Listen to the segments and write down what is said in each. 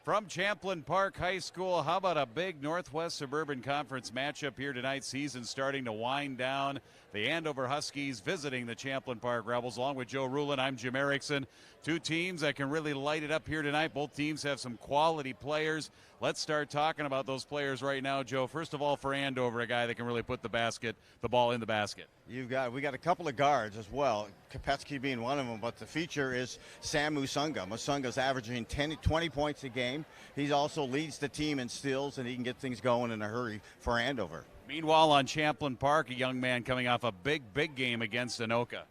From Champlin Park High School, how about a big Northwest Suburban Conference matchup here tonight? Season starting to wind down. The Andover Huskies visiting the Champlin Park Rebels. Along with Joe Rulin, I'm Jim Erickson. Two teams that can really light it up here tonight. Both teams have some quality players. Let's start talking about those players right now, Joe. First of all, for Andover, a guy that can really put the ball in the basket. We got a couple of guards as well, Kopetsky being one of them, but the feature is Sam Musunga. Musunga's averaging 20 points a game. He also leads the team in steals, and he can get things going in a hurry for Andover. Meanwhile, on Champlin Park, a young man coming off a big game against Anoka.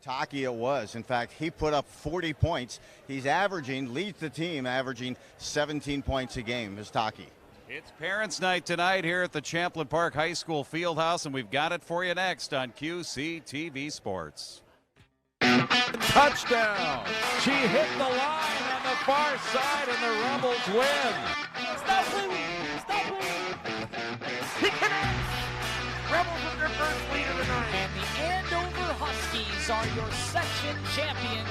Taki it was. In fact, he put up 40 points. Leads the team, averaging 17 points a game, is Taki. It's Parents' Night tonight here at the Champlin Park High School Fieldhouse, and we've got it for you next on QCTV Sports. Touchdown! She hit the line on the far side, and the Rebels win. Stop moving! Stop moving! He connects! Rebels with their first lead of the night. And the Andover Huskies are your section champion.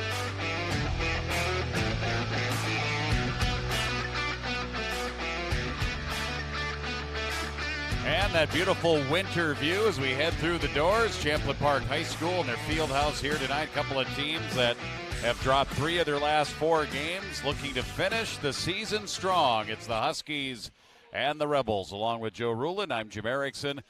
And that beautiful winter view as we head through the doors. Champlin Park High School and their field house here tonight. A couple of teams that have dropped 3 of their last 4 games, looking to finish the season strong. It's the Huskies and the Rebels. Along with Joe Rulin, I'm Jim Erickson.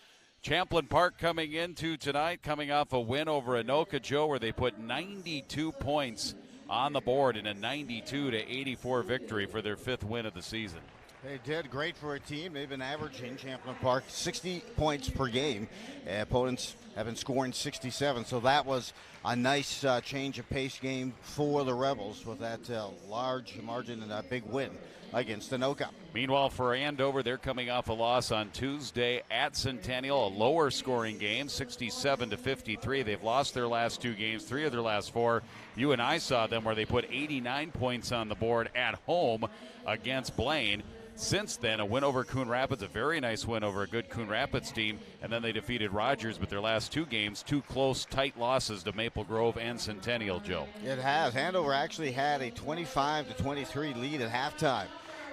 Champlin Park coming into tonight, coming off a win over Anoka, Joe, where they put 92 points on the board in a 92-84 victory for their 5th win of the season. They did great for a team. They've been averaging, Champlin Park, 60 points per game. Opponents have been scoring 67, so that was a nice change of pace game for the Rebels with that large margin and a big win against Anoka. Meanwhile, for Andover, they're coming off a loss on Tuesday at Centennial, a lower scoring game, 67-53. They've lost their last 2 games, 3 of their last 4. You and I saw them where they put 89 points on the board at home against Blaine. Since then, a win over Coon Rapids, a very nice win over a good Coon Rapids team, and then they defeated Rogers, but their last 2 games, 2 close, tight losses to Maple Grove and Centennial, Joe. It has. Andover actually had a 25-23 lead at halftime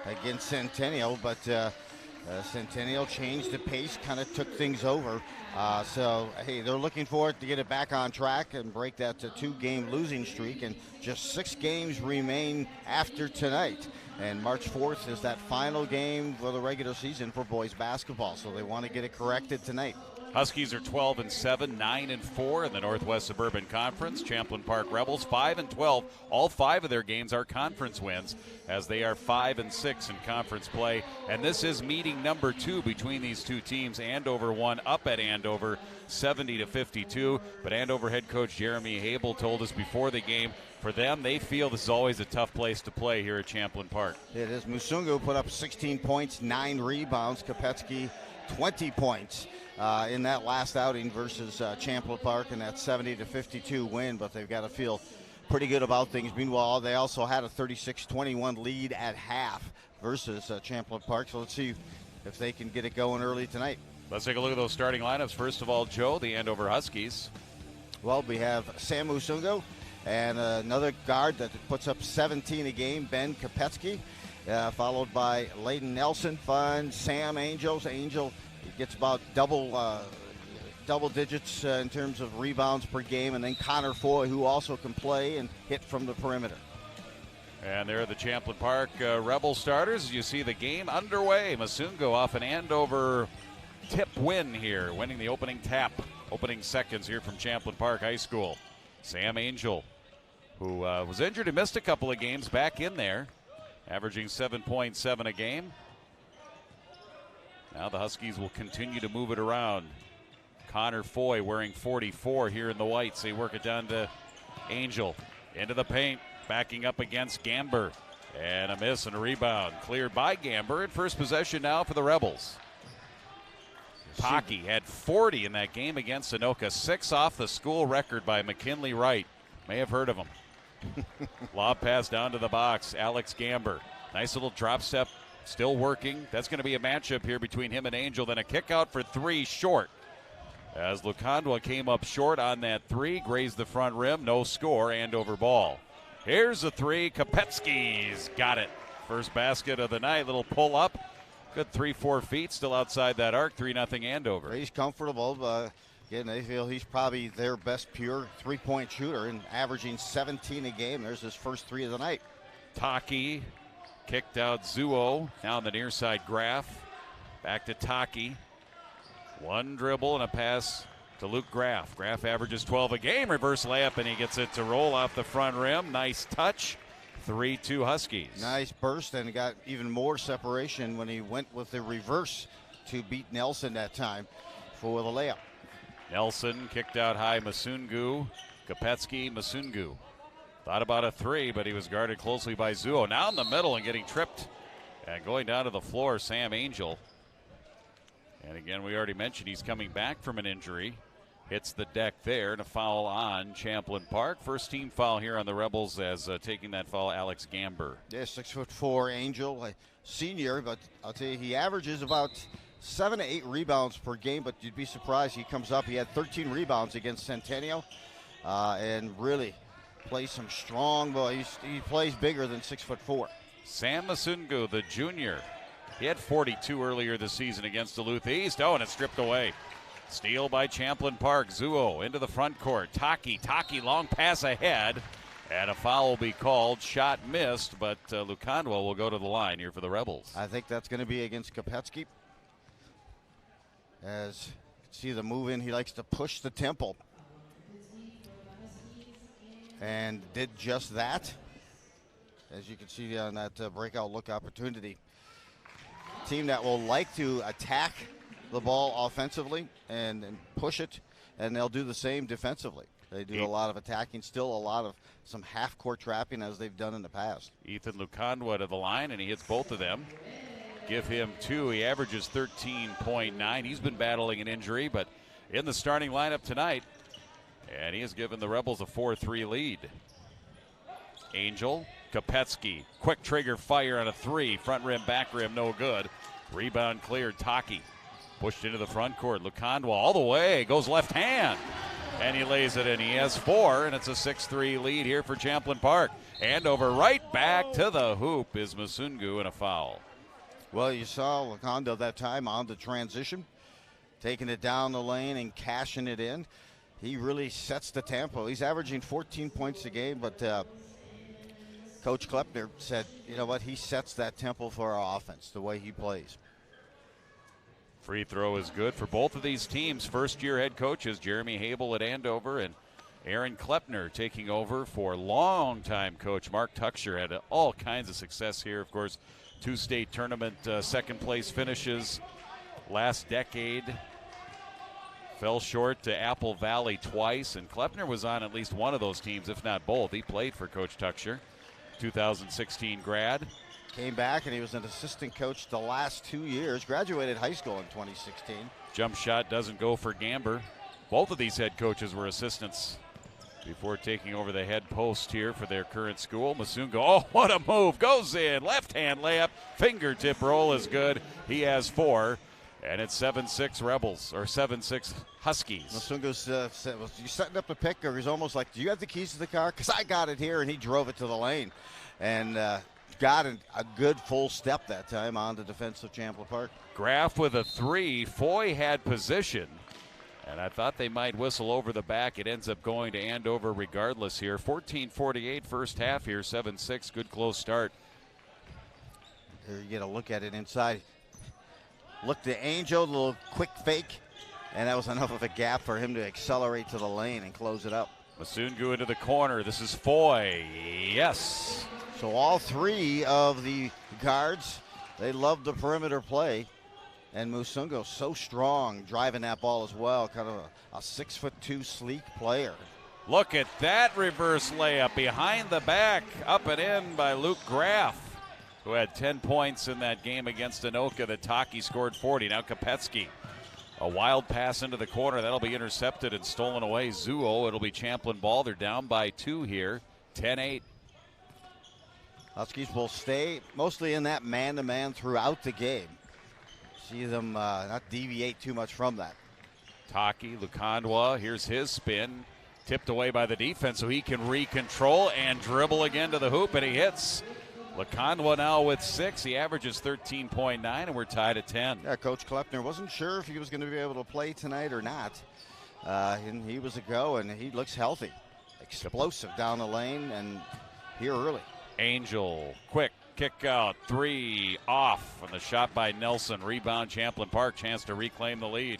against Centennial, but Centennial changed the pace, kind of took things over. So, hey, they're looking forward to get it back on track and break that 2-game losing streak, and just 6 games remain after tonight. And March 4th is that final game for the regular season for boys basketball, so they want to get it corrected tonight. Huskies are 12-7, 9-4 in the Northwest Suburban Conference. Champlin Park Rebels 5-12. All 5 of their games are conference wins, as they are 5-6 in conference play. And this is meeting number 2 between these two teams. Andover won up at Andover 70-52. But Andover head coach Jeremy Habel told us before the game, for them, they feel this is always a tough place to play here at Champlin Park. It is. Musungu put up 16 points, 9 rebounds. Kopetsky, 20 points in that last outing versus Champlin Park in that 70-52 win, but they've got to feel pretty good about things. Meanwhile, they also had a 36-21 lead at half versus Champlin Park, so let's see if they can get it going early tonight. Let's take a look at those starting lineups. First of all, Joe, the Andover Huskies. Well, we have Sam Musungu and another guard that puts up 17 a game, Ben Kopetsky, followed by Layden Nelson, Sam Angels. Angel gets about double digits in terms of rebounds per game, and then Connor Foy, who also can play and hit from the perimeter. And there are the Champlin Park Rebel starters. You see the game underway. Musungu off an Andover tip win here, winning the opening seconds here from Champlin Park High School. Sam Angel, who was injured and missed a couple of games, back in there, averaging 7.7 a game. Now the Huskies will continue to move it around. Connor Foy wearing 44 here in the whites. They work it down to Angel. Into the paint, backing up against Gamber. And a miss and a rebound. Cleared by Gamber, and first possession now for the Rebels. Taki had 40 in that game against Anoka. 6 off the school record by McKinley Wright. May have heard of him. Lob pass down to the box. Alex Gamber. Nice little drop step. Still working. That's going to be a matchup here between him and Angel. Then a kick out for 3 short. As Lukandwa came up short on that 3. Grazed the front rim. No score. Andover ball. Here's a 3. Kopetsky's got it. First basket of the night, little pull up. Good 3-4 feet, still outside that arc, 3-0 Andover. He's comfortable. Again, they feel he's probably their best pure three-point shooter and averaging 17 a game. There's his first three of the night. Taki kicked out Zuo. Now on the near side, Graf. Back to Taki. One dribble and a pass to Luke Graf. Graf averages 12 a game. Reverse layup, and he gets it to roll off the front rim. Nice touch. 3-2 Huskies. Nice burst, and got even more separation when he went with the reverse to beat Nelson that time for the layup. Nelson kicked out high. Masungu. Kopetsky, Masungu. Thought about a three, but he was guarded closely by Zuo. Now in the middle and getting tripped. And going down to the floor, Sam Angel. And again, we already mentioned he's coming back from an injury. Hits the deck there, and a foul on Champlin Park. First team foul here on the Rebels as taking that foul, Alex Gamber. Yeah, 6'4" Angel, a senior, but I'll tell you, he averages about 7 to 8 rebounds per game, but you'd be surprised he comes up. He had 13 rebounds against Centennial, and really plays some strong ball. He plays bigger than 6'4". Sam Masungu, the junior. He had 42 earlier this season against Duluth East. Oh, and it's stripped away. Steal by Champlin Park. Zuo into the front court. Taki, long pass ahead. And a foul will be called. Shot missed, but Lukandwa will go to the line here for the Rebels. I think that's going to be against Kopetsky. As you can see the move in, he likes to push the temple. And did just that. As you can see on that breakout look opportunity. Team that will like to attack the ball offensively and push it, and they'll do the same defensively. They do a lot of attacking, still a lot of some half-court trapping as they've done in the past. Ethan Lukandwa to the line, and he hits both of them. Give him 2. He averages 13.9. He's been battling an injury, but in the starting lineup tonight, and he has given the Rebels a 4-3 lead. Angel, Kopetsky, quick trigger fire on a 3. Front rim, back rim, no good. Rebound cleared. Taki pushed into the front court. Lukandwa all the way, goes left hand. And he lays it in. He has 4, and it's a 6-3 lead here for Champlin Park. Andover right back to the hoop is Masungu, and a foul. Well, you saw Lukandwa that time on the transition, taking it down the lane and cashing it in. He really sets the tempo. He's averaging 14 points a game, but Coach Klepner said, you know what, he sets that tempo for our offense, the way he plays. Free throw is good for both of these teams. First-year head coaches Jeremy Habel at Andover and Aaron Klepner taking over for longtime coach Mark Tucksher. Had all kinds of success here. Of course, 2 state tournament second-place finishes last decade. Fell short to Apple Valley twice, and Klepner was on at least one of those teams, if not both. He played for Coach Tucksher. 2016 grad. Came back, and he was an assistant coach the last 2 years. Graduated high school in 2016. Jump shot doesn't go for Gamber. Both of these head coaches were assistants before taking over the head post here for their current school. Masungu, oh, what a move. Goes in. Left-hand layup. Fingertip roll is good. He has 4. And it's 7-6 Rebels, or 7-6 Huskies. Masungu said, was you setting up the pick, or he's almost like, do you have the keys to the car? Because I got it here, and he drove it to the lane. And got a good full step that time on the defense of Champlin Park. Graf with a 3. Foy had position, and I thought they might whistle over the back. It ends up going to Andover regardless here. 14:48 first half here, 7-6. Good close start. There you get a look at it inside. Look to Angel, a little quick fake, and that was enough of a gap for him to accelerate to the lane and close it up. Masungu into the corner. This is Foy. Yes. So all 3 of the guards, they love the perimeter play. And Masungu so strong driving that ball as well. Kind of a 6'2" sleek player. Look at that reverse layup behind the back. Up and in by Luke Graf, who had 10 points in that game against Anoka. The Taki scored 40. Now Kopetsky. A wild pass into the corner. That'll be intercepted and stolen away. Zuo, it'll be Champlin ball. They're down by 2 here. 10-8. Huskies will stay mostly in that man-to-man throughout the game. See them not deviate too much from that. Taki, Lukandwa, here's his spin. Tipped away by the defense so he can re-control and dribble again to the hoop, and he hits. Laconwa now with 6. He averages 13.9, and we're tied at 10. Yeah, Coach Kleppner wasn't sure if he was going to be able to play tonight or not. And he was a go, and he looks healthy. Explosive down the lane and here early. Angel, quick kick out, 3 off on the shot by Nelson. Rebound Champlin Park, chance to reclaim the lead.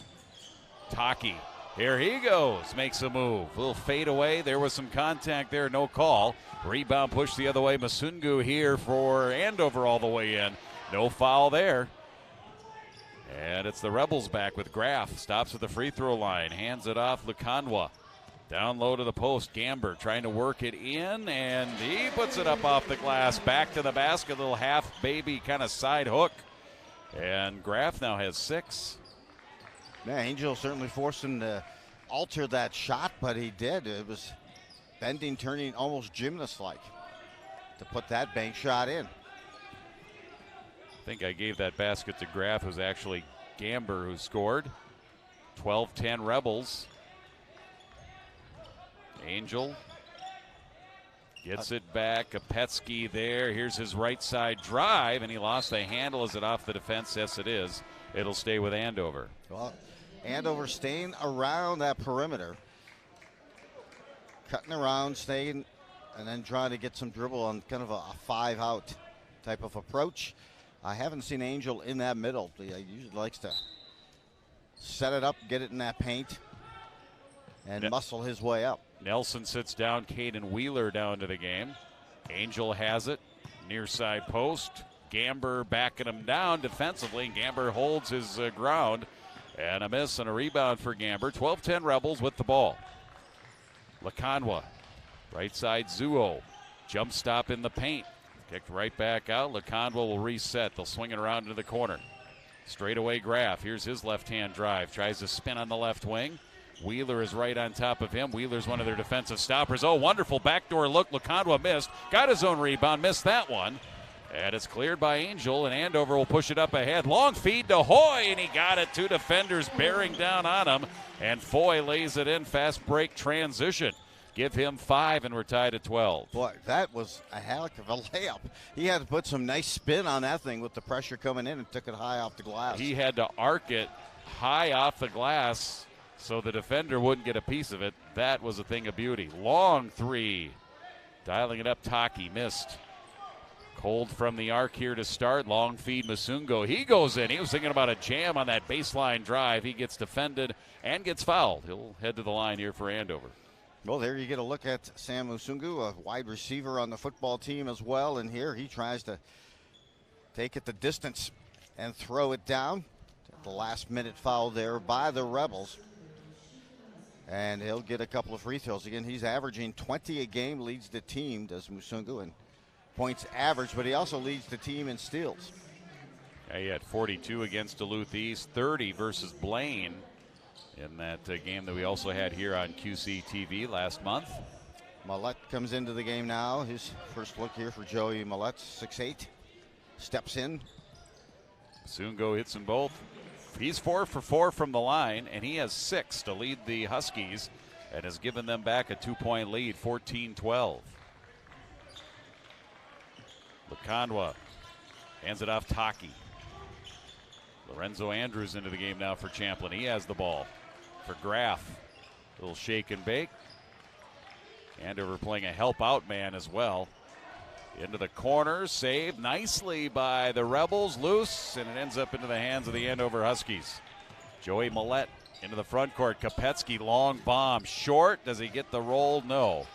Taki, here he goes, makes a move. Little fade away, there was some contact there, no call. Rebound pushed the other way. Masungu here for Andover all the way in. No foul there. And it's the Rebels back with Graff. Stops at the free throw line, hands it off Laconwa. Down low to the post, Gamber trying to work it in, and he puts it up off the glass, back to the basket, little half baby kind of side hook. And Graff now has 6. Yeah, Angel certainly forced him to alter that shot, but he did. It was bending, turning, almost gymnast-like to put that bank shot in. I think I gave that basket to Graff. It was actually Gamber who scored. 12-10 Rebels. Angel gets it back. Kopetsky there. Here's his right side drive, and he lost the handle. Is it off the defense? Yes, it is. It'll stay with Andover. Well, Andover staying around that perimeter, cutting around, staying, and then trying to get some dribble on kind of a 5-out type of approach. I haven't seen Angel in that middle. He usually likes to set it up, get it in that paint, and muscle his way up. Nelson sits down. Caden Wheeler down to the game. Angel has it. Near side post. Gamber backing him down defensively. Gamber holds his ground. And a miss and a rebound for Gamber. 12-10 Rebels with the ball. Laconwa. Right side Zuo. Jump stop in the paint. Kicked right back out. Laconwa will reset. They'll swing it around into the corner. Straight away Graff. Here's his left-hand drive. Tries to spin on the left wing. Wheeler is right on top of him. Wheeler's one of their defensive stoppers. Oh, wonderful backdoor look. Laconwa missed. Got his own rebound. Missed that one. And it's cleared by Angel, and Andover will push it up ahead. Long feed to Hoy, and he got it. 2 defenders bearing down on him. And Foy lays it in. Fast break transition. Give him 5, and we're tied at 12. Boy, that was a heck of a layup. He had to put some nice spin on that thing with the pressure coming in and took it high off the glass. He had to arc it high off the glass so the defender wouldn't get a piece of it. That was a thing of beauty. Long 3. Dialing it up, Taki missed. Cold from the arc here to start. Long feed, Masungo. He goes in. He was thinking about a jam on that baseline drive. He gets defended and gets fouled. He'll head to the line here for Andover. Well, there you get a look at Sam Musungu, a wide receiver on the football team as well. And here he tries to take it the distance and throw it down. The last minute foul there by the Rebels. And he'll get a couple of free throws. Again, he's averaging 20 a game, leads the team, does Musungu, in points average, but he also leads the team in steals. Yeah, he had 42 against Duluth East, 30 versus Blaine in that game that we also had here on QCTV last month. Millette comes into the game now. His first look here for Joey Millette, 6'8", steps in. Sungo hits them both. He's 4 for 4 from the line, and he has 6 to lead the Huskies and has given them back a 2-point lead, 14-12. Laconwa hands it off Taki. Lorenzo Andrews into the game now for Champlin. He has the ball for Graff. Little shake and bake. Andover playing a help out man as well. Into the corner, saved nicely by the Rebels, loose, and it ends up into the hands of the Andover Huskies. Joey Millette into the front court. Kopetsky, long bomb, short. Does he get the roll? No.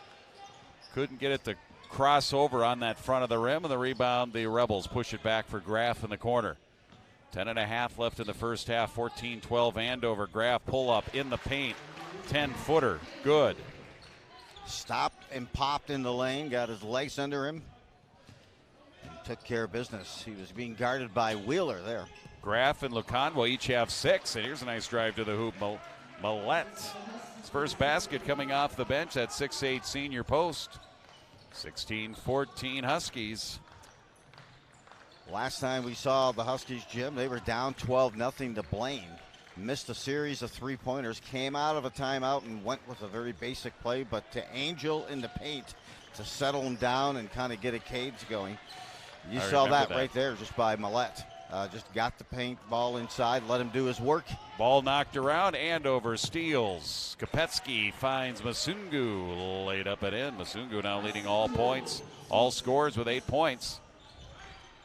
Couldn't get it to cross over on that front of the rim, and the rebound, the Rebels push it back for Graff in the corner. 10.5 left in the first half, 14-12 Andover. Graff pull up in the paint, 10-footer, good. Stopped and popped in the lane, got his legs under him, and took care of business. He was being guarded by Wheeler there. Graff and Laconwa each have 6, and here's a nice drive to the hoop. Millette, his first basket coming off the bench, that 6'8" senior post. 16-14 Huskies. Last time we saw the Huskies, Jim, they were down 12-0 to Blaine. Missed a series of three-pointers, came out of a timeout and went with a very basic play, but to Angel in the paint to settle him down and kind of get a cage going. You I saw remember that right there just by Millette. Just got the paintball inside, let him do his work. Ball knocked around, Andover steals. Kopetsky finds Masungu, laid up and in. Masungu now leading all points, all scores with 8 points.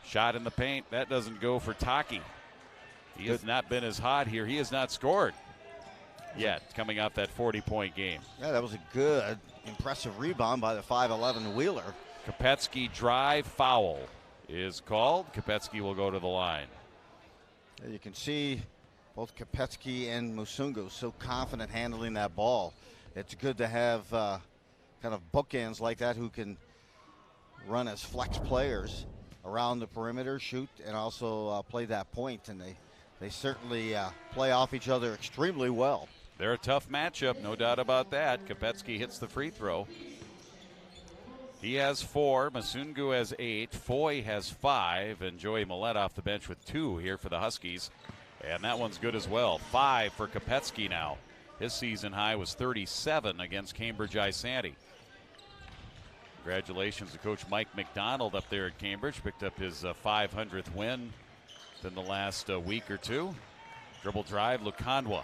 Shot in the paint, that doesn't go for Taki. He has not been as hot here. He has not scored yet, coming off that 40-point game. Yeah, that was a good, impressive rebound by the 5'11 Wheeler. Kopetsky drive foul is called. Kopetsky will go to the line. You can see both Kopetsky and Musungu so confident handling that ball. It's good to have kind of bookends like that who can run as flex players around the perimeter, shoot, and also play that point. And they certainly play off each other extremely well. They're a tough matchup, no doubt about that. Kopetsky hits the free throw. He has 4, Masungu has 8, Foy has 5, and Joey Millette off the bench with 2 here for the Huskies. And that one's good as well. 5 for Kopetsky now. His season high was 37 against Cambridge Isanti. Congratulations to Coach Mike McDonald up there at Cambridge. Picked up his 500th win in the last week or two. Dribble drive, Lukandwa.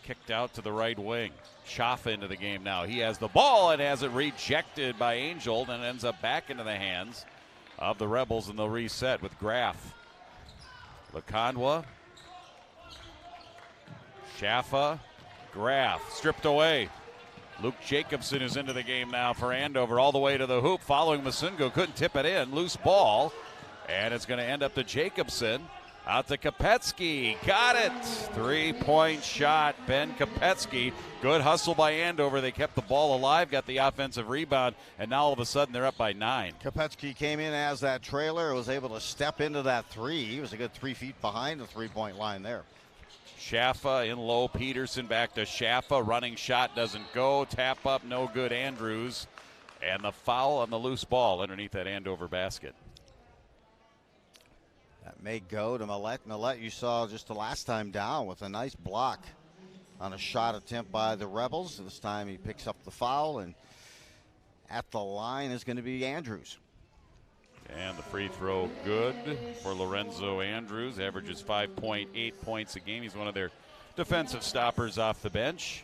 Kicked out to the right wing. Schaffa into the game now. He has the ball and has it rejected by Angel and ends up back into the hands of the Rebels, and they'll reset with Graff. Lukandwa. Schaffa. Graff. Stripped away. Luke Jacobson is into the game now for Andover, all the way to the hoop, following Masungu. Couldn't tip it in. Loose ball. And it's going to end up to Jacobson. Out to Kopetsky. Got it. 3-point shot. Ben Kopetsky. Good hustle by Andover. They kept the ball alive, got the offensive rebound, and now all of a sudden they're up by 9. Kopetsky came in as that trailer, was able to step into that 3. He was a good 3 feet behind the 3-point line there. Schaffa in low. Peterson back to Schaffa. Running shot doesn't go. Tap up, no good. Andrews. And the foul on the loose ball underneath that Andover basket. That may go to Millette. Millette, you saw just the last time down with a nice block on a shot attempt by the Rebels. This time he picks up the foul, and at the line is going to be Andrews. And the free throw good for Lorenzo Andrews. Averages 5.8 points a game. He's one of their defensive stoppers off the bench.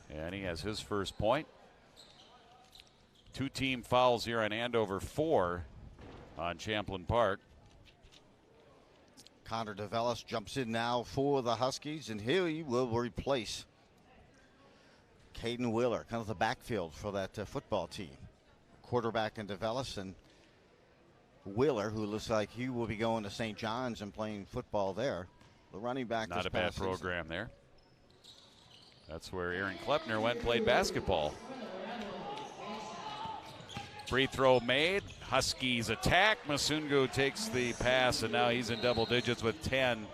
And he has his first point. 2 team fouls here on Andover, 4 on Champlin Park. Connor DeVellis jumps in now for the Huskies, and he will replace Caden Wheeler, kind of the backfield for that football team. Quarterback in DeVellis, and Wheeler, who looks like he will be going to St. John's and playing football there. The running back. Not a bad program there. That's where Aaron Klepner went and played basketball. Free throw made. Huskies attack. Masungu takes the pass, and now he's in double digits with 10.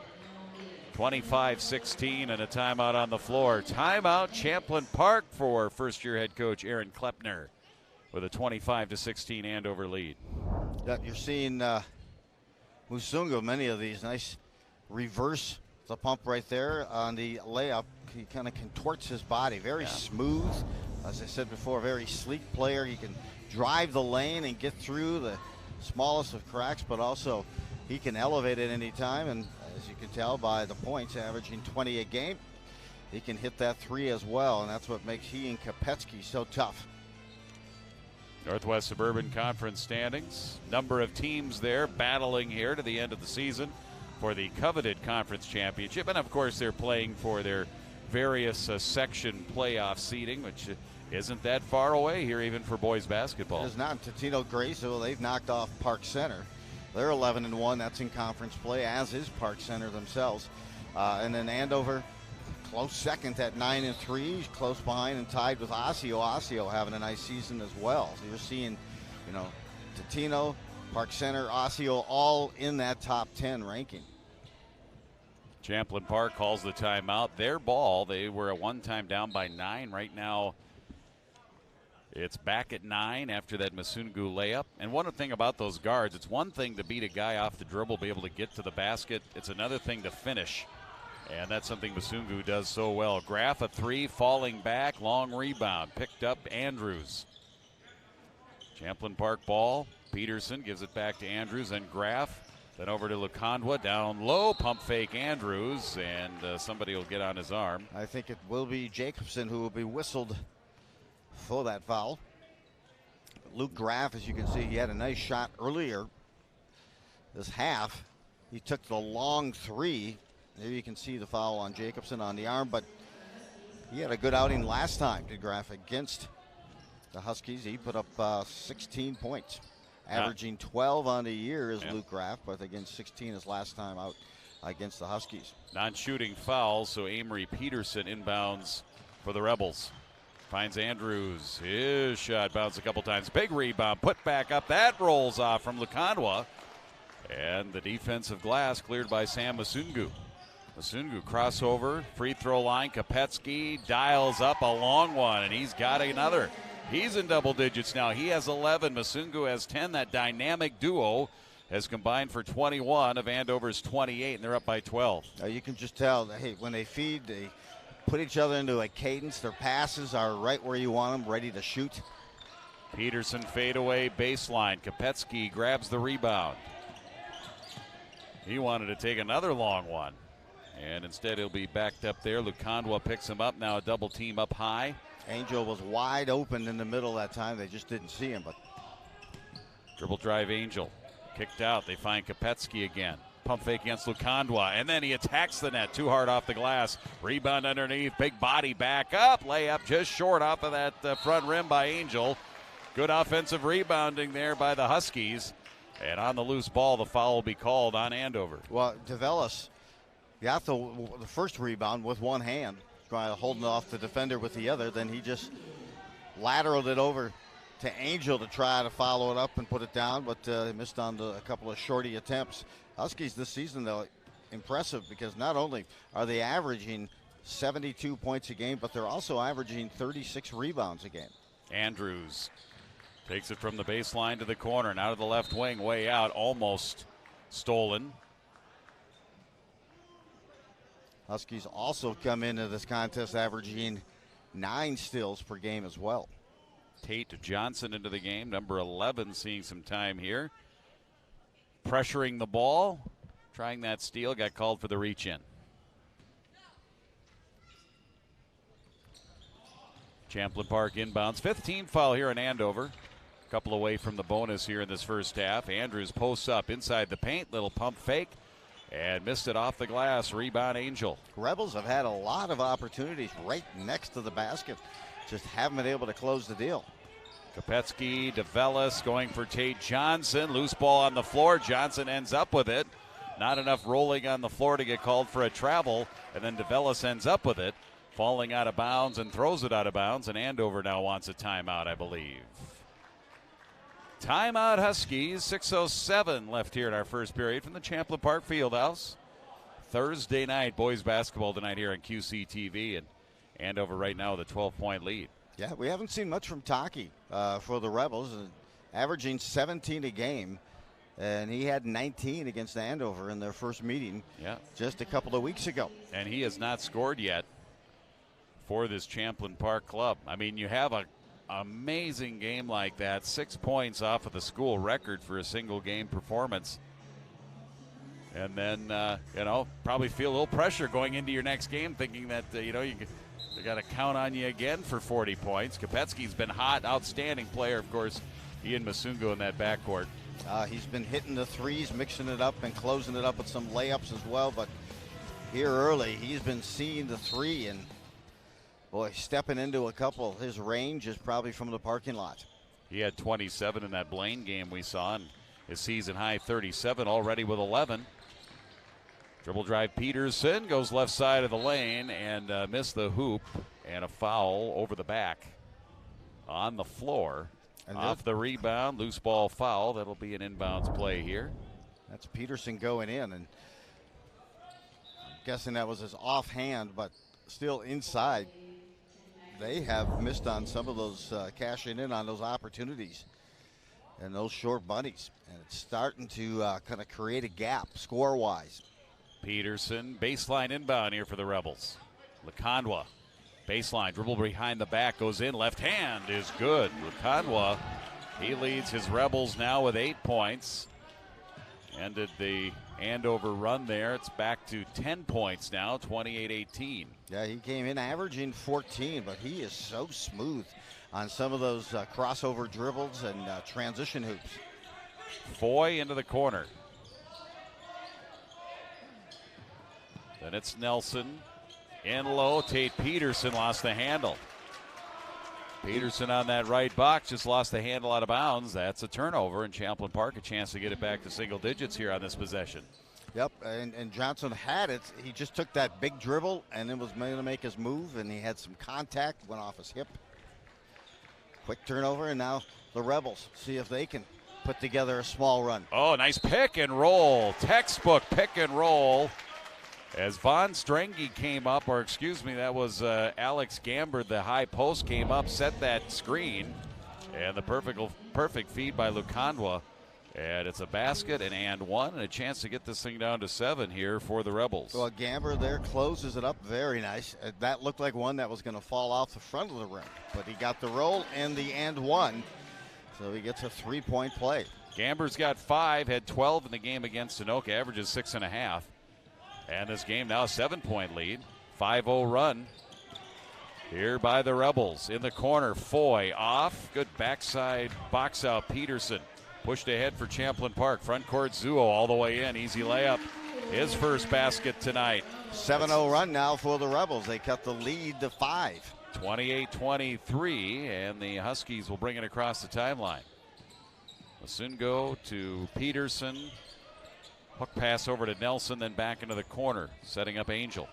25-16 and a timeout on the floor. Timeout Champlin Park for first-year head coach Aaron Klepner with a 25-16 Andover lead. That you're seeing Musungu, many of these nice reverse the pump right there on the layup. He kind of contorts his body, very smooth. As I said before, very sleek player. He can drive the lane and get through the smallest of cracks, but also he can elevate at any time. And as you can tell by the points, averaging 20 a game, he can hit that 3 as well, and that's what makes he and Kopetsky so tough. Northwest Suburban Conference standings. Number of teams there battling here to the end of the season for the coveted conference championship. And, of course, they're playing for their various section playoff seeding, which isn't that far away here even for boys basketball. It is not. Totino Graceville, they've knocked off Park Center. They're 11-1. That's in conference play, as is Park Center themselves. And then Andover, close second at 9-3, close behind and tied with Osseo. Osseo having a nice season as well. So you're seeing, Totino, Park Center, Osseo all in that top 10 ranking. Champlin Park calls the timeout. Their ball, they were at one time down by 9. Right now, it's back at 9 after that Masungu layup. And one thing about those guards, it's one thing to beat a guy off the dribble, be able to get to the basket. It's another thing to finish. And that's something Masungu does so well. Graff a 3, falling back, long rebound. Picked up Andrews. Champlin Park ball. Peterson gives it back to Andrews and Graff. Then over to Lukandwa, down low, pump fake Andrews, and somebody will get on his arm. I think it will be Jacobson who will be whistled for that foul. Luke Graff, as you can see, he had a nice shot earlier this half. He took the long three. There you can see the foul on Jacobson on the arm, but he had a good outing last time, did Graff, against the Huskies. He put up 16 points. Averaging 12 on the year is Luke Graff, but again, 16 his last time out against the Huskies. Non-shooting foul, so Amory Peterson inbounds for the Rebels. Finds Andrews. His shot bounced a couple times. Big rebound, put back up. That rolls off from Lukandwa. And the defensive glass cleared by Sam Masungu. Masungu crossover, free throw line. Kopetsky dials up a long one, and he's got another. He's in double digits now. He has 11. Masungu has 10. That dynamic duo has combined for 21 of Andover's 28, and they're up by 12. You can just tell that, hey, when they feed, they put each other into a cadence. Their passes are right where you want them, ready to shoot. Peterson fadeaway baseline. Kopetsky grabs the rebound. He wanted to take another long one, and instead he'll be backed up there. Lukandwa picks him up. Now a double team up high. Angel was wide open in the middle that time. They just didn't see him. But dribble drive Angel. Kicked out. They find Kopetsky again. Pump fake against Lukandwa. And then he attacks the net. Too hard off the glass. Rebound underneath. Big body back up. Layup just short off of that front rim by Angel. Good offensive rebounding there by the Huskies. And on the loose ball, the foul will be called on Andover. Well, DeVellis got the first rebound with one hand, holding off the defender with the other. Then he just lateraled it over to Angel to try to follow it up and put it down, but missed on a couple of shorty attempts. Huskies this season, though, impressive because not only are they averaging 72 points a game, but they're also averaging 36 rebounds a game. Andrews takes it from the baseline to the corner, and out of the left wing, way out, almost stolen. Huskies also come into this contest averaging 9 steals per game as well. Tate Johnson into the game, number 11, seeing some time here. Pressuring the ball, trying that steal, got called for the reach-in. Champlin Park inbounds, 5th team foul here in Andover. Couple away from the bonus here in this first half. Andrews posts up inside the paint, little pump fake, and missed it off the glass. Rebound Angel. Rebels have had a lot of opportunities right next to the basket, just haven't been able to close the deal. Kopetsky, DeVellis going for Tate Johnson. Loose ball on the floor. Johnson ends up with it. Not enough rolling on the floor to get called for a travel, and then DeVellis ends up with it, falling out of bounds and throws it out of bounds, and Andover now wants a timeout, I believe. Timeout Huskies, 6:07 left here in our first period from the Champlin Park Fieldhouse. Thursday night boys basketball tonight here on QCTV, and Andover right now with a 12-point lead. Yeah, we haven't seen much from Taki for the Rebels, averaging 17 a game, and he had 19 against Andover in their first meeting just a couple of weeks ago. And he has not scored yet for this Champlin Park club. I mean, you have a amazing game like that, 6 points off of the school record for a single game performance, and then probably feel a little pressure going into your next game, thinking that they got to count on you again for 40 points. Kopetsky's been hot, outstanding player, of course. He and Masungu in that backcourt. He's been hitting the threes, mixing it up, and closing it up with some layups as well. But here early, he's been seeing the three, and boy, stepping into a couple. His range is probably from the parking lot. He had 27 in that Blaine game we saw, and his season high 37 already with 11. Dribble drive Peterson goes left side of the lane and missed the hoop, and a foul over the back on the floor. And off the rebound, loose ball foul. That'll be an inbounds play here. That's Peterson going in, and I'm guessing that was his offhand, but still inside. They have missed on some of those cashing in on those opportunities and those short bunnies, and it's starting to kind of create a gap score-wise. Peterson, baseline inbound here for the Rebels. Lukandwa, baseline, dribble behind the back, goes in, left hand is good. Lukandwa He leads his Rebels now with 8 points. Ended the Andover run there. It's back to 10 points now, 28-18. Yeah, he came in averaging 14, but he is so smooth on some of those crossover dribbles and transition hoops. Foy into the corner. Then it's Nelson. In low, Tate Peterson lost the handle. Peterson on that right box just lost the handle out of bounds. That's a turnover, and Champlin Park a chance to get it back to single digits here on this possession. Yep, and Johnson had it. He just took that big dribble and then was going to make his move, and he had some contact, went off his hip. Quick turnover, and now the Rebels see if they can put together a small run. Oh, nice pick and roll. Textbook pick and roll. As Von Strengy came up, or excuse me, that was Alex Gamber, the high post came up, set that screen, and the perfect feed by Lukandwa. And it's a basket and one, and a chance to get this thing down to 7 here for the Rebels. Well, Gamber there closes it up very nice. That looked like one that was going to fall off the front of the rim, but he got the roll and the and one, so he gets a 3-point play. Gamber's got 5, had 12 in the game against Anoka, averages 6.5. And this game now a 7-point lead, 5-0 run here by the Rebels. In the corner, Foy off, good backside box out, Peterson. Pushed ahead for Champlin Park. Front court, Zuo all the way in. Easy layup. His first basket tonight. 7-0 run now for the Rebels. They cut the lead to 5. 28-23, and the Huskies will bring it across the timeline. Masungo to Peterson. Hook pass over to Nelson, then back into the corner, setting up Angel.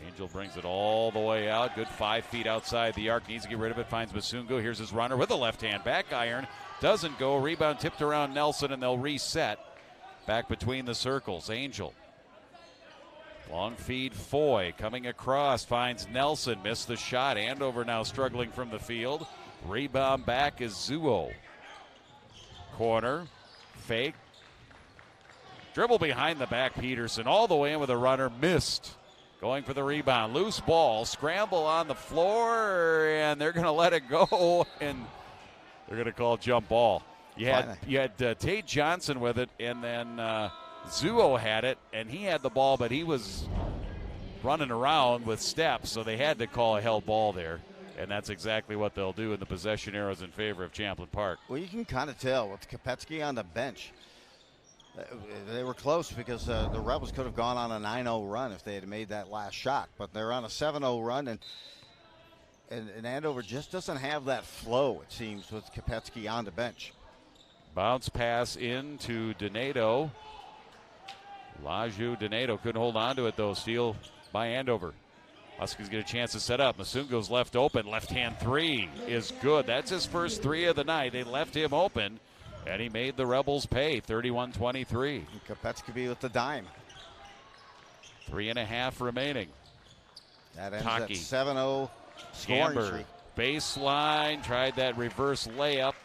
Angel brings it all the way out. Good 5 feet outside the arc. Needs to get rid of it. Finds Masungo. Here's his runner with a left hand. Back iron. Doesn't go. Rebound tipped around Nelson, and they'll reset. Back between the circles. Angel. Long feed. Foy coming across. Finds Nelson. Missed the shot. Andover now struggling from the field. Rebound back is Zuo. Corner. Fake. Dribble behind the back. Peterson all the way in with a runner. Missed. Going for the rebound. Loose ball. Scramble on the floor, and they're going to let it go, and they're going to call jump ball. You had Tate Johnson with it, and then Zuo had it, and he had the ball, but he was running around with steps, so they had to call a held ball there, and that's exactly what they'll do, and the possession arrows in favor of Champlin Park. Well, you can kind of tell with Kopetsky on the bench. They were close because the Rebels could have gone on a 9-0 run if they had made that last shot. But they're on a 7-0 run, and Andover just doesn't have that flow, it seems, with Kopetsky on the bench. Bounce pass into Donato. Laju Donato couldn't hold on to it, though. Steal by Andover. Huskies get a chance to set up. Masungo's left open. Left-hand 3 is good. That's his first 3 of the night. They left him open. And he made the Rebels pay, 31-23. Kopetsky with the dime. 3.5 remaining. That ends Taki. at 7-0 scoring Gamber, streak. baseline, tried that reverse layup,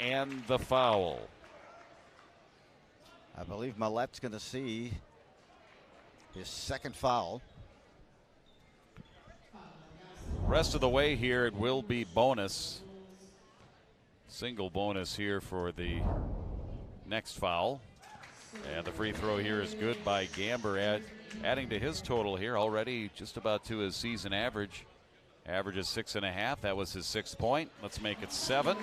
and the foul. I believe Millette's going to see his second foul. Rest of the way here, it will be bonus. Single bonus here for the next foul. And the free throw here is good by Gamber, adding to his total here already just about to his season average. Average is 6.5. That was his 6th point. Let's make it 7.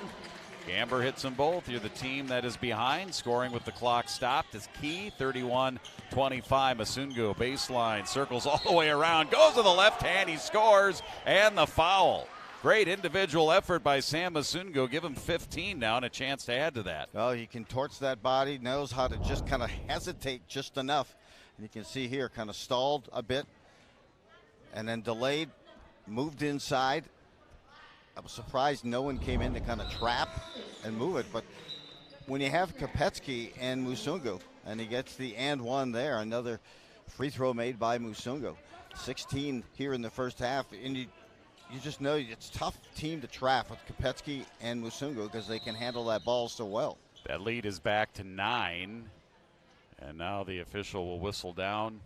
Gamber hits them both. You're the team that is behind. Scoring with the clock stopped is key. 31-25. Masungo baseline, circles all the way around, goes to the left hand. He scores, and the foul. Great individual effort by Sam Masungo. Give him 15 now and a chance to add to that. Oh, he contorts that body, knows how to just kind of hesitate just enough. And you can see here, kind of stalled a bit and then delayed, moved inside. I was surprised no one came in to kind of trap and move it. But when you have Kopetsky and Masungo, and he gets the and one there, another free throw made by Masungo. 16 here in the first half, and you just know it's a tough team to trap with Kopetsky and Masungo because they can handle that ball so well. That lead is back to 9, and now the official will whistle down.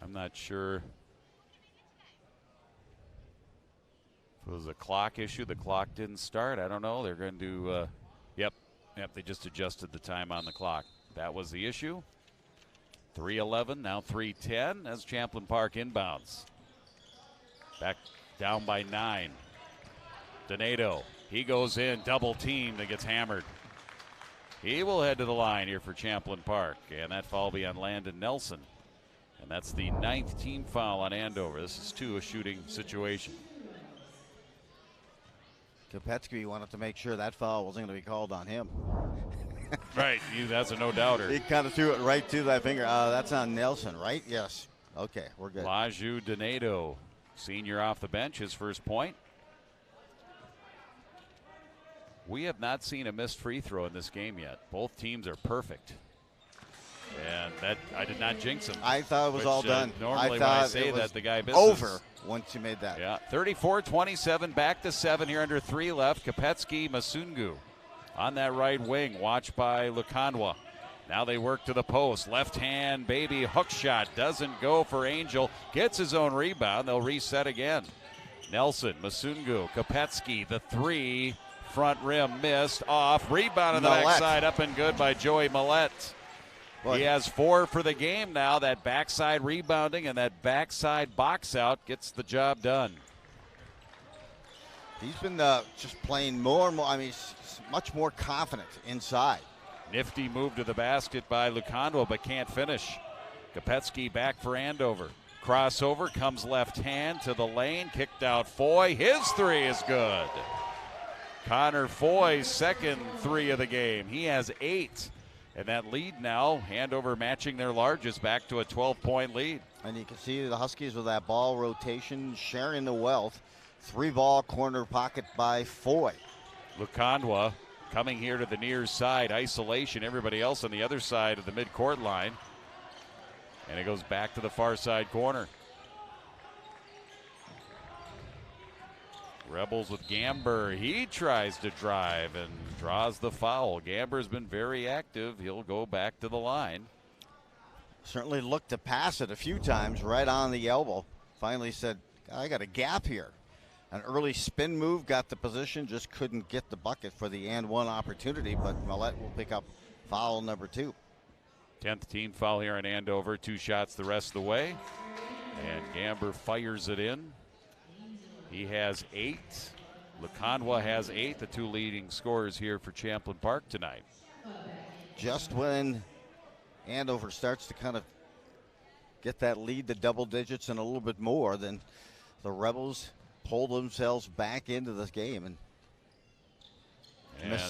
I'm not sure It was a clock issue. The clock didn't start. I don't know. They're going to, yep, they just adjusted the time on the clock. That was the issue. 3:11, now 3:10 as Champlin Park inbounds. Back down by 9. Donato, he goes in, double teamed and gets hammered. He will head to the line here for Champlin Park, and that foul will be on Landon Nelson. And that's the 9th team foul on Andover. This is 2, a shooting situation. Kopetsky wanted to make sure that foul wasn't going to be called on him. Right, that's a no-doubter. He kind of threw it right to that finger. That's on Nelson, right? Yes. Okay, we're good. Laju Donato, senior off the bench, his first point. We have not seen a missed free throw in this game yet. Both teams are perfect. And that, I did not jinx him. I thought it was all done. Normally when I say that, the guy misses. Over once you made that. Yeah, 34-27, back to 7 here under 3 left. Kopetsky, Masungu on that right wing, watched by Lukanwa. Now they work to the post. Left hand, baby, hook shot. Doesn't go for Angel. Gets his own rebound. They'll reset again. Nelson, Masungu, Kopetsky, the 3. Front rim missed, off. Rebound on the backside, up and good by Joey Millette. He has 4 for the game now. That backside rebounding and that backside box out gets the job done. He's been just playing more and more. I mean, he's much more confident inside. Nifty move to the basket by Lukanwa, but can't finish. Kopetsky back for Andover. Crossover, comes left hand to the lane, kicked out Foy. His 3 is good. Connor Foy's second 3 of the game. He has 8. And that lead now, Andover matching their largest, back to a 12-point lead. And you can see the Huskies with that ball rotation, sharing the wealth. 3-ball corner pocket by Foy. Lukanwa coming here to the near side, isolation. Everybody else on the other side of the midcourt line. And it goes back to the far side corner. Rebels with Gamber. He tries to drive and draws the foul. Gamber's been very active. He'll go back to the line. Certainly looked to pass it a few times right on the elbow. Finally said, I got a gap here. An early spin move, got the position, just couldn't get the bucket for the and one opportunity, but Millette will pick up foul number 2. 10th team foul here in Andover. 2 shots the rest of the way. And Gamber fires it in. He has 8. Lukanwa has 8, the 2 leading scorers here for Champlin Park tonight. Just when Andover starts to kind of get that lead to double digits and a little bit more, then the Rebels pull themselves back into this game. And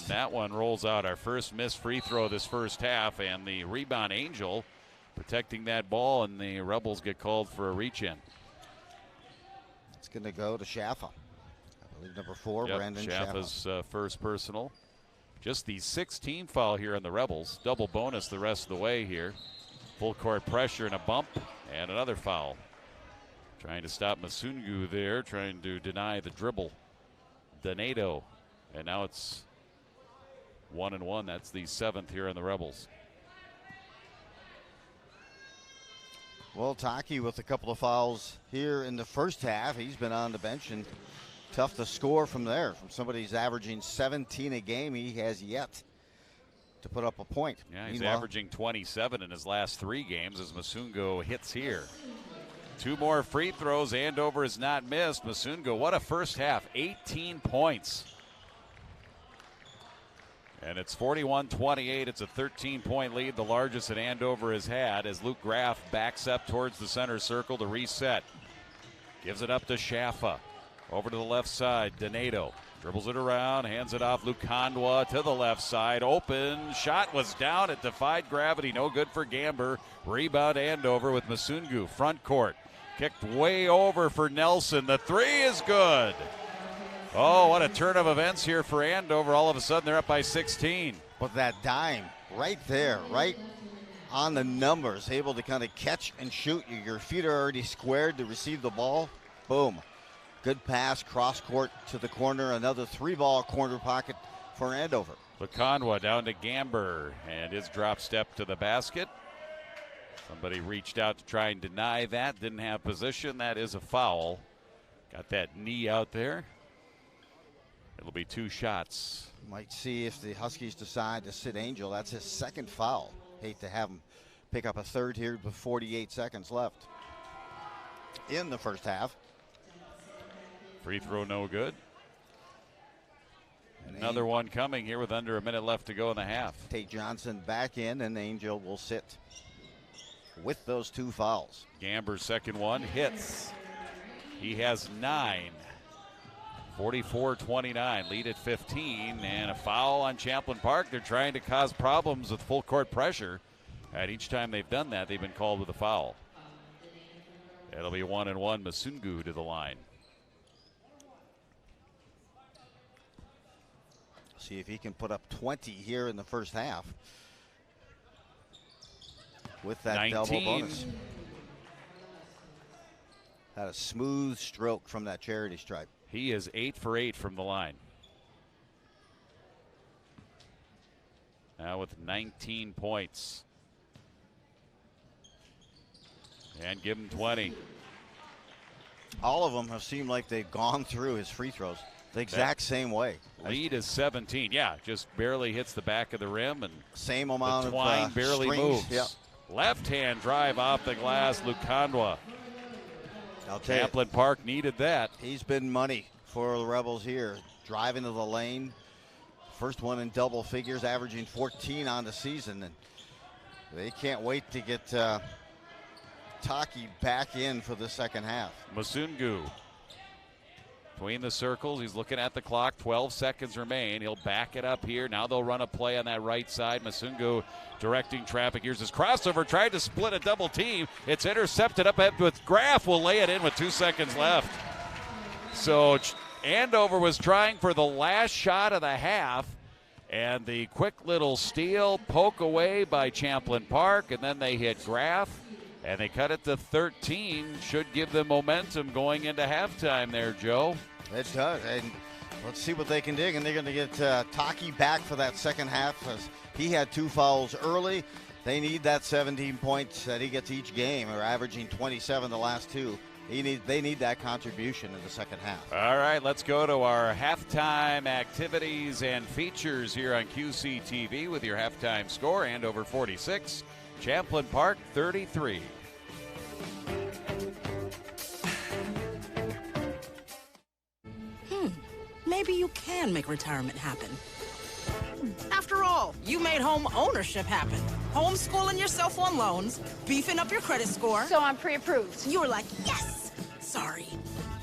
that one rolls out. Our first missed free throw this first half, and the rebound Angel protecting that ball, and the Rebels get called for a reach-in. It's going to go to Schaffa. I believe number 4, yep, Brandon Schaffa's first personal. Just the 6th team foul here on the Rebels. Double bonus the rest of the way here. Full court pressure and a bump, and another foul. Trying to stop Masungu there, trying to deny the dribble. Donato, and now it's 1-1. That's the 7th here on the Rebels. Well, Taki with a couple of fouls here in the first half. He's been on the bench and tough to score from there. From somebody who's averaging 17 a game, he has yet to put up a point. Yeah, he's averaging 27 in his last 3 games as Masungu hits here. 2 more free throws. Andover is not missed. Masungu, what a first half. 18 points. And it's 41-28. It's a 13-point lead, the largest that Andover has had, as Luke Graff backs up towards the center circle to reset. Gives it up to Schaffa. Over to the left side, Donato dribbles it around, hands it off Lukanwa to the left side. Open shot was down. It defied gravity. No good for Gamber. Rebound Andover with Masungu. Front court. Kicked way over for Nelson. The 3 is good. Oh, what a turn of events here for Andover. All of a sudden, they're up by 16. But that dime right there, right on the numbers, able to kind of catch and shoot. Your feet are already squared to receive the ball. Boom. Good pass, cross court to the corner. Another 3-ball corner pocket for Andover. Lukanwa down to Gamber, and his drop step to the basket. Somebody reached out to try and deny that. Didn't have position. That is a foul. Got that knee out there. It'll be 2 shots. Might see if the Huskies decide to sit Angel. That's his second foul. Hate to have him pick up a third here with 48 seconds left in the first half. Free throw no good. And Another one coming here with under a minute left to go in the half. Tate Johnson back in, and Angel will sit with those 2 fouls. Gamber's second one hits. He has 9. 44-29, lead at 15, and a foul on Champlin Park. They're trying to cause problems with full court pressure. And each time they've done that, they've been called with a foul. It'll be 1-1, Masungu to the line. See if he can put up 20 here in the first half with that 19. double bonus. Had a smooth stroke from that charity stripe. He is 8 for 8 from the line. Now with 19 points. And give him 20. All of them have seemed like they've gone through his free throws the exact same way. Lead is 17. Yeah, just barely hits the back of the rim, and same amount the twine of barely strings. moves. Yep. Left-hand drive off the glass, Lukandwa. I'll tell you, Champlin Park needed that. he's been money for the Rebels here. Driving to the lane. First one in double figures, averaging 14 on the season. And they can't wait to get Taki back in for the second half. Masungu between the circles. He's looking at the clock. 12 seconds remain. He'll back it up here. Now they'll run a play on that right side. Masungu directing traffic. Here's his crossover. Tried to split a double team. It's intercepted up ahead with Graff. Will lay it in with 2 seconds left. So Andover was trying for the last shot of the half. And the quick little steal, poke away by Champlin Park. And then they hit Graff. And they cut it to 13. Should give them momentum going into halftime there, Joe. It does. And let's see what they can dig. And they're going to get Taki back for that second half. As he had 2 fouls early. They need that 17 points that he gets each game. They're averaging 27 the last 2. They need that contribution in the second half. All right, let's go to our halftime activities and features here on QCTV with your halftime score. Andover 46, Champlin Park 33. Maybe you can make retirement happen. After all, you made home ownership happen. Homeschooling yourself on loans, beefing up your credit score. So I'm pre-approved. You were like, yes! Sorry.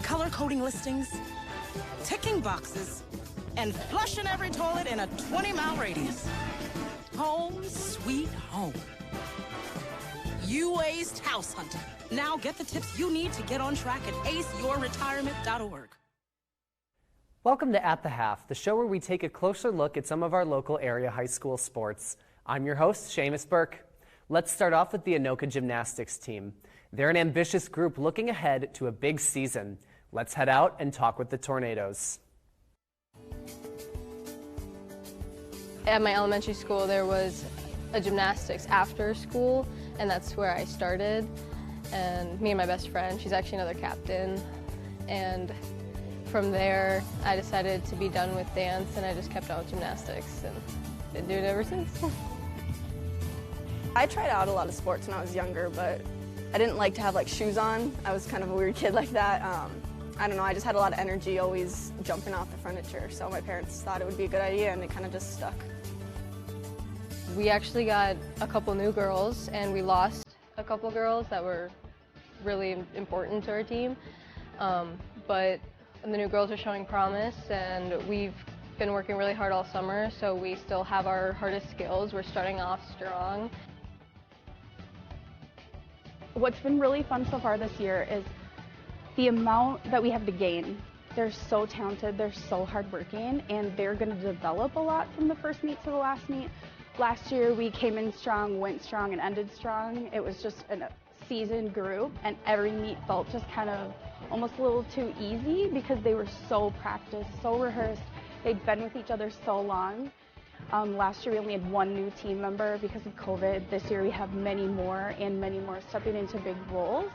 Color coding listings, ticking boxes, and flushing every toilet in a 20-mile radius. Home sweet home. You aced house hunting. Now get the tips you need to get on track at aceyourretirement.org. Welcome to At the Half, the show where we take a closer look at some of our local area high school sports. I'm your host, Seamus Burke. Let's start off with the Anoka Gymnastics team. They're an ambitious group looking ahead to a big season. Let's head out and talk with the Tornadoes. At my elementary school, there was a gymnastics after school, and that's where I started. And me and my best friend, she's actually another captain, and from there, I decided to be done with dance, and I just kept on with gymnastics, and been doing it ever since. I tried out a lot of sports when I was younger, but I didn't like to have like shoes on. I was kind of a weird kid like that. I don't know, I just had a lot of energy always jumping off the furniture, so my parents thought it would be a good idea, and it kind of just stuck. We actually got a couple new girls, and we lost a couple girls that were really important to our team, but the new girls are showing promise, and we've been working really hard all summer, so we still have our hardest skills. We're starting off strong. What's been really fun so far this year is the amount that we have to gain. They're so talented, they're so hardworking, and they're going to develop a lot from the first meet to the last meet. Last year we came in strong, went strong, and ended strong. It was just a seasoned group, and every meet felt just kind of almost a little too easy because they were so practiced, so rehearsed. They'd been with each other so long. Last year we only had one new team member because of COVID. This year we have many more, and many more stepping into big roles.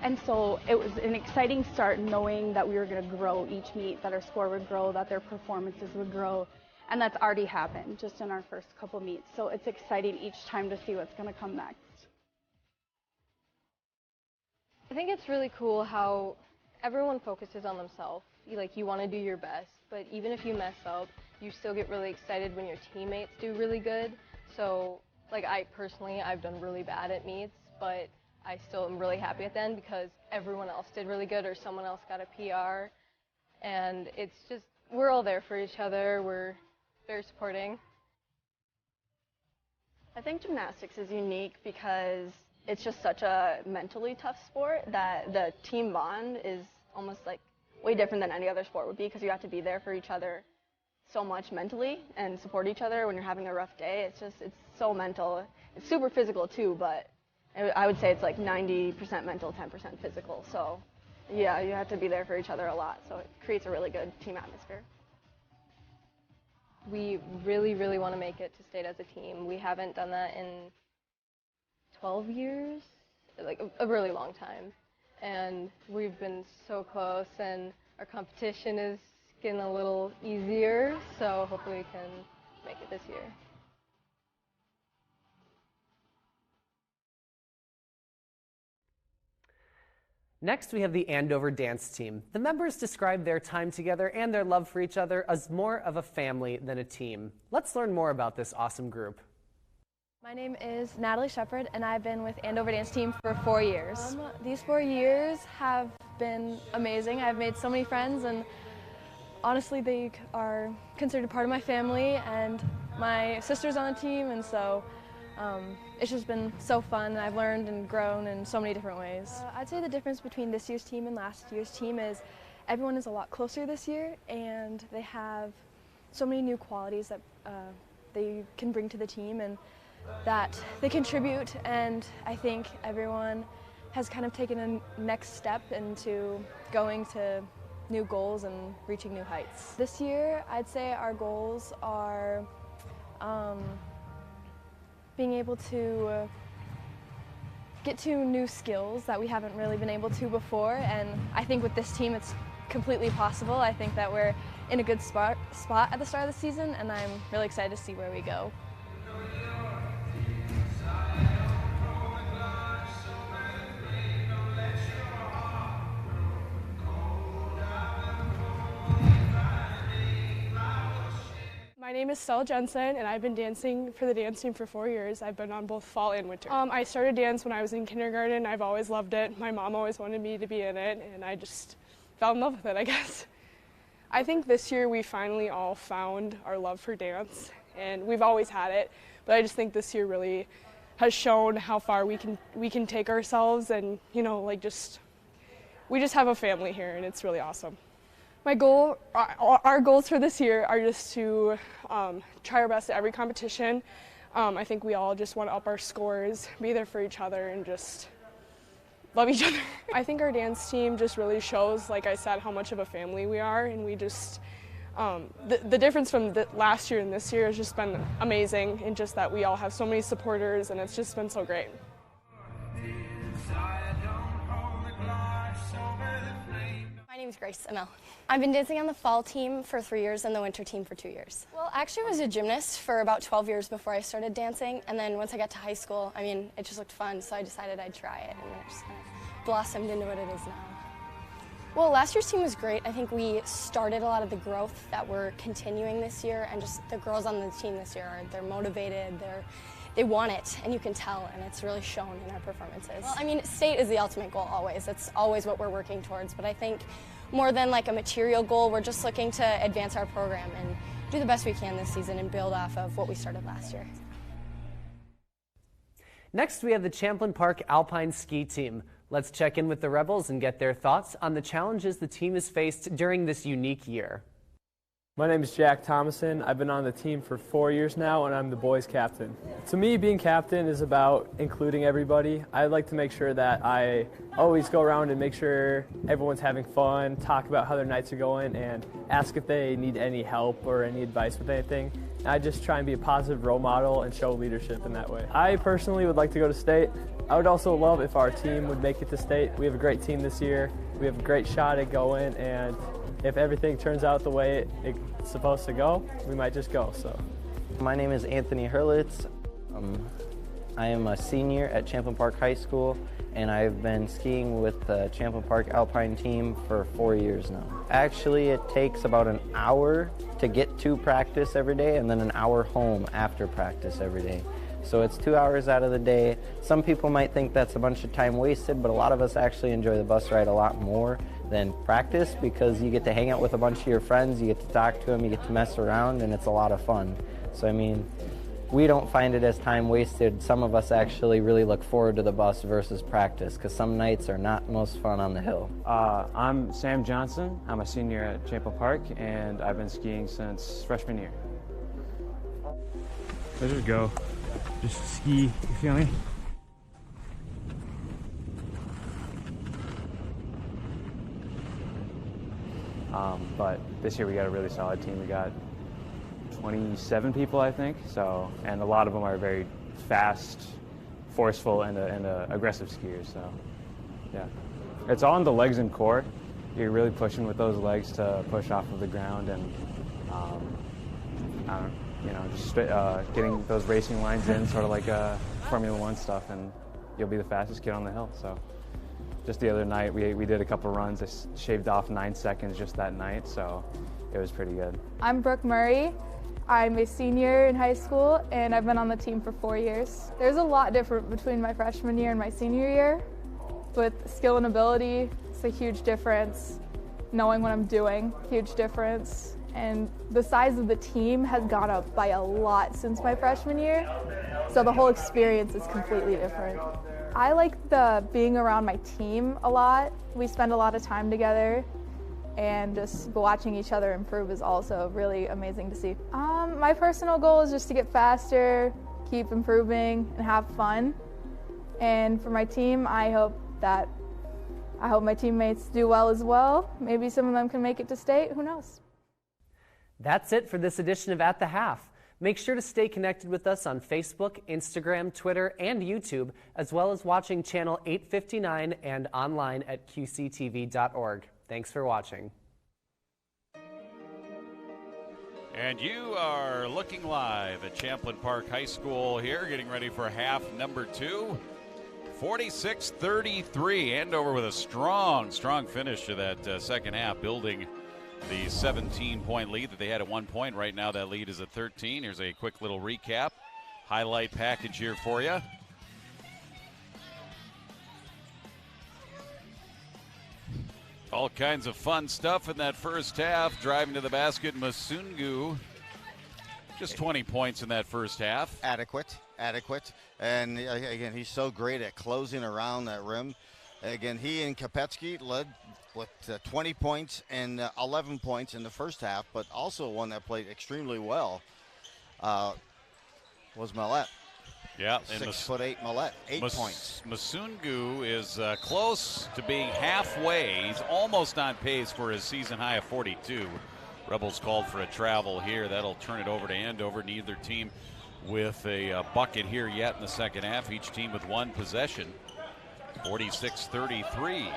And so it was an exciting start knowing that we were going to grow each meet, that our score would grow, that their performances would grow. And that's already happened just in our first couple meets. So it's exciting each time to see what's going to come next. I think it's really cool how everyone focuses on themselves. You want to do your best, but even if you mess up, you still get really excited when your teammates do really good. So, I've done really bad at meets, but I still am really happy at the end because everyone else did really good or someone else got a PR. And it's just, we're all there for each other. We're very supporting. I think gymnastics is unique because it's just such a mentally tough sport that the team bond is almost way different than any other sport would be, because you have to be there for each other so much mentally and support each other when you're having a rough day. It's so mental. It's super physical too, but I would say it's 90% mental, 10% physical. So yeah, you have to be there for each other a lot. So it creates a really good team atmosphere. We really, really want to make it to state as a team. We haven't done that in 12 years, a really long time. And we've been so close, and our competition is getting a little easier, so hopefully we can make it this year. Next, we have the Andover dance team. The members describe their time together and their love for each other as more of a family than a team. Let's learn more about this awesome group. My name is Natalie Shepard, and I've been with Andover Dance Team for 4 years. These 4 years have been amazing. I've made so many friends, and honestly, they are considered part of my family, and my sister's on the team, and so it's just been so fun, and I've learned and grown in so many different ways. I'd say the difference between this year's team and last year's team is everyone is a lot closer this year, and they have so many new qualities that they can bring to the team and that they contribute, and I think everyone has kind of taken a next step into going to new goals and reaching new heights. This year, I'd say our goals are being able to get to new skills that we haven't really been able to before, and I think with this team it's completely possible. I think that we're in a good spot at the start of the season, and I'm really excited to see where we go. My name is Stella Jensen, and I've been dancing for the dance team for 4 years. I've been on both fall and winter. I started dance when I was in kindergarten. I've always loved it. My mom always wanted me to be in it, and I just fell in love with it, I guess. I think this year we finally all found our love for dance, and we've always had it, but I just think this year really has shown how far we can take ourselves, and we just have a family here, and it's really awesome. Our goals for this year are just to try our best at every competition. I think we all just want to up our scores, be there for each other, and just love each other. I think our dance team just really shows, like I said, how much of a family we are, and we just, the difference from last year and this year has just been amazing, and just that we all have so many supporters, and it's just been so great. My name is Grace Amel. I've been dancing on the fall team for 3 years and the winter team for 2 years. Well, actually I was a gymnast for about 12 years before I started dancing, and then once I got to high school, it just looked fun, so I decided I'd try it, and it just kind of blossomed into what it is now. Well, last year's team was great. I think we started a lot of the growth that we're continuing this year, and just the girls on the team this year, they're motivated, they want it, and you can tell, and it's really shown in our performances. Well, state is the ultimate goal always. That's always what we're working towards, but I think more than like a material goal, we're just looking to advance our program and do the best we can this season and build off of what we started last year. Next, we have the Champlin Park Alpine Ski Team. Let's check in with the Rebels and get their thoughts on the challenges the team has faced during this unique year. My name is Jack Thomason. I've been on the team for 4 years now, and I'm the boys' captain. To me, being captain is about including everybody. I like to make sure that I always go around and make sure everyone's having fun, talk about how their nights are going, and ask if they need any help or any advice with anything. I just try and be a positive role model and show leadership in that way. I personally would like to go to state. I would also love if our team would make it to state. We have a great team this year. We have a great shot at going, and if everything turns out the way it's supposed to go, we might just go. So, my name is Anthony Hurlitz. I am a senior at Champlin Park High School, and I've been skiing with the Champlin Park Alpine team for 4 years now. Actually, it takes about an hour to get to practice every day and then an hour home after practice every day. So it's 2 hours out of the day. Some people might think that's a bunch of time wasted, but a lot of us actually enjoy the bus ride a lot more than practice because you get to hang out with a bunch of your friends, you get to talk to them, you get to mess around, and it's a lot of fun. So I mean, we don't find it as time wasted. Some of us actually really look forward to the bus versus practice because some nights are not most fun on the hill. I'm Sam Johnson. I'm a senior at Champlin Park, and I've been skiing since freshman year. Let's just go. Just ski, you feel me? But this year we got a really solid team. We got 27 people, I think. So, and a lot of them are very fast, forceful, and aggressive skiers. So, yeah, it's all in the legs and core. You're really pushing with those legs to push off of the ground, and just getting those racing lines in, sort of like Formula One stuff, and you'll be the fastest kid on the hill. So. Just the other night, we did a couple runs. I shaved off 9 seconds just that night, so it was pretty good. I'm Brooke Murray. I'm a senior in high school, and I've been on the team for 4 years. There's a lot different between my freshman year and my senior year. With skill and ability, it's a huge difference. Knowing what I'm doing, huge difference. And the size of the team has gone up by a lot since my freshman year, so the whole experience is completely different. I like being around my team a lot. We spend a lot of time together, and just watching each other improve is also really amazing to see. My personal goal is just to get faster, keep improving, and have fun. And for my team, I hope my teammates do well as well. Maybe some of them can make it to state, who knows? That's it for this edition of At the Half. Make sure to stay connected with us on Facebook, Instagram, Twitter, and YouTube, as well as watching Channel 859 and online at QCTV.org. Thanks for watching. And you are looking live at Champlin Park High School here, getting ready for half number 2. 46-33. Andover with a strong finish to that second half, building the 17-point lead that they had at one point. Right now that lead is at 13. Here's a quick little recap, highlight package here for you. All kinds of fun stuff in that first half. Driving to the basket, Masungu, just 20 points in that first half. Adequate. And again, he's so great at closing around that rim. Again, he and Kopetsky led with 20 points and 11 points in the first half, but also one that played extremely well was Millette. Yeah, 6'8" Millette, 8 points. Masungu is close to being halfway. He's almost on pace for his season high of 42. Rebels called for a travel here. That'll turn it over to Andover. Neither team with a bucket here yet in the second half. Each team with one possession. 46-33.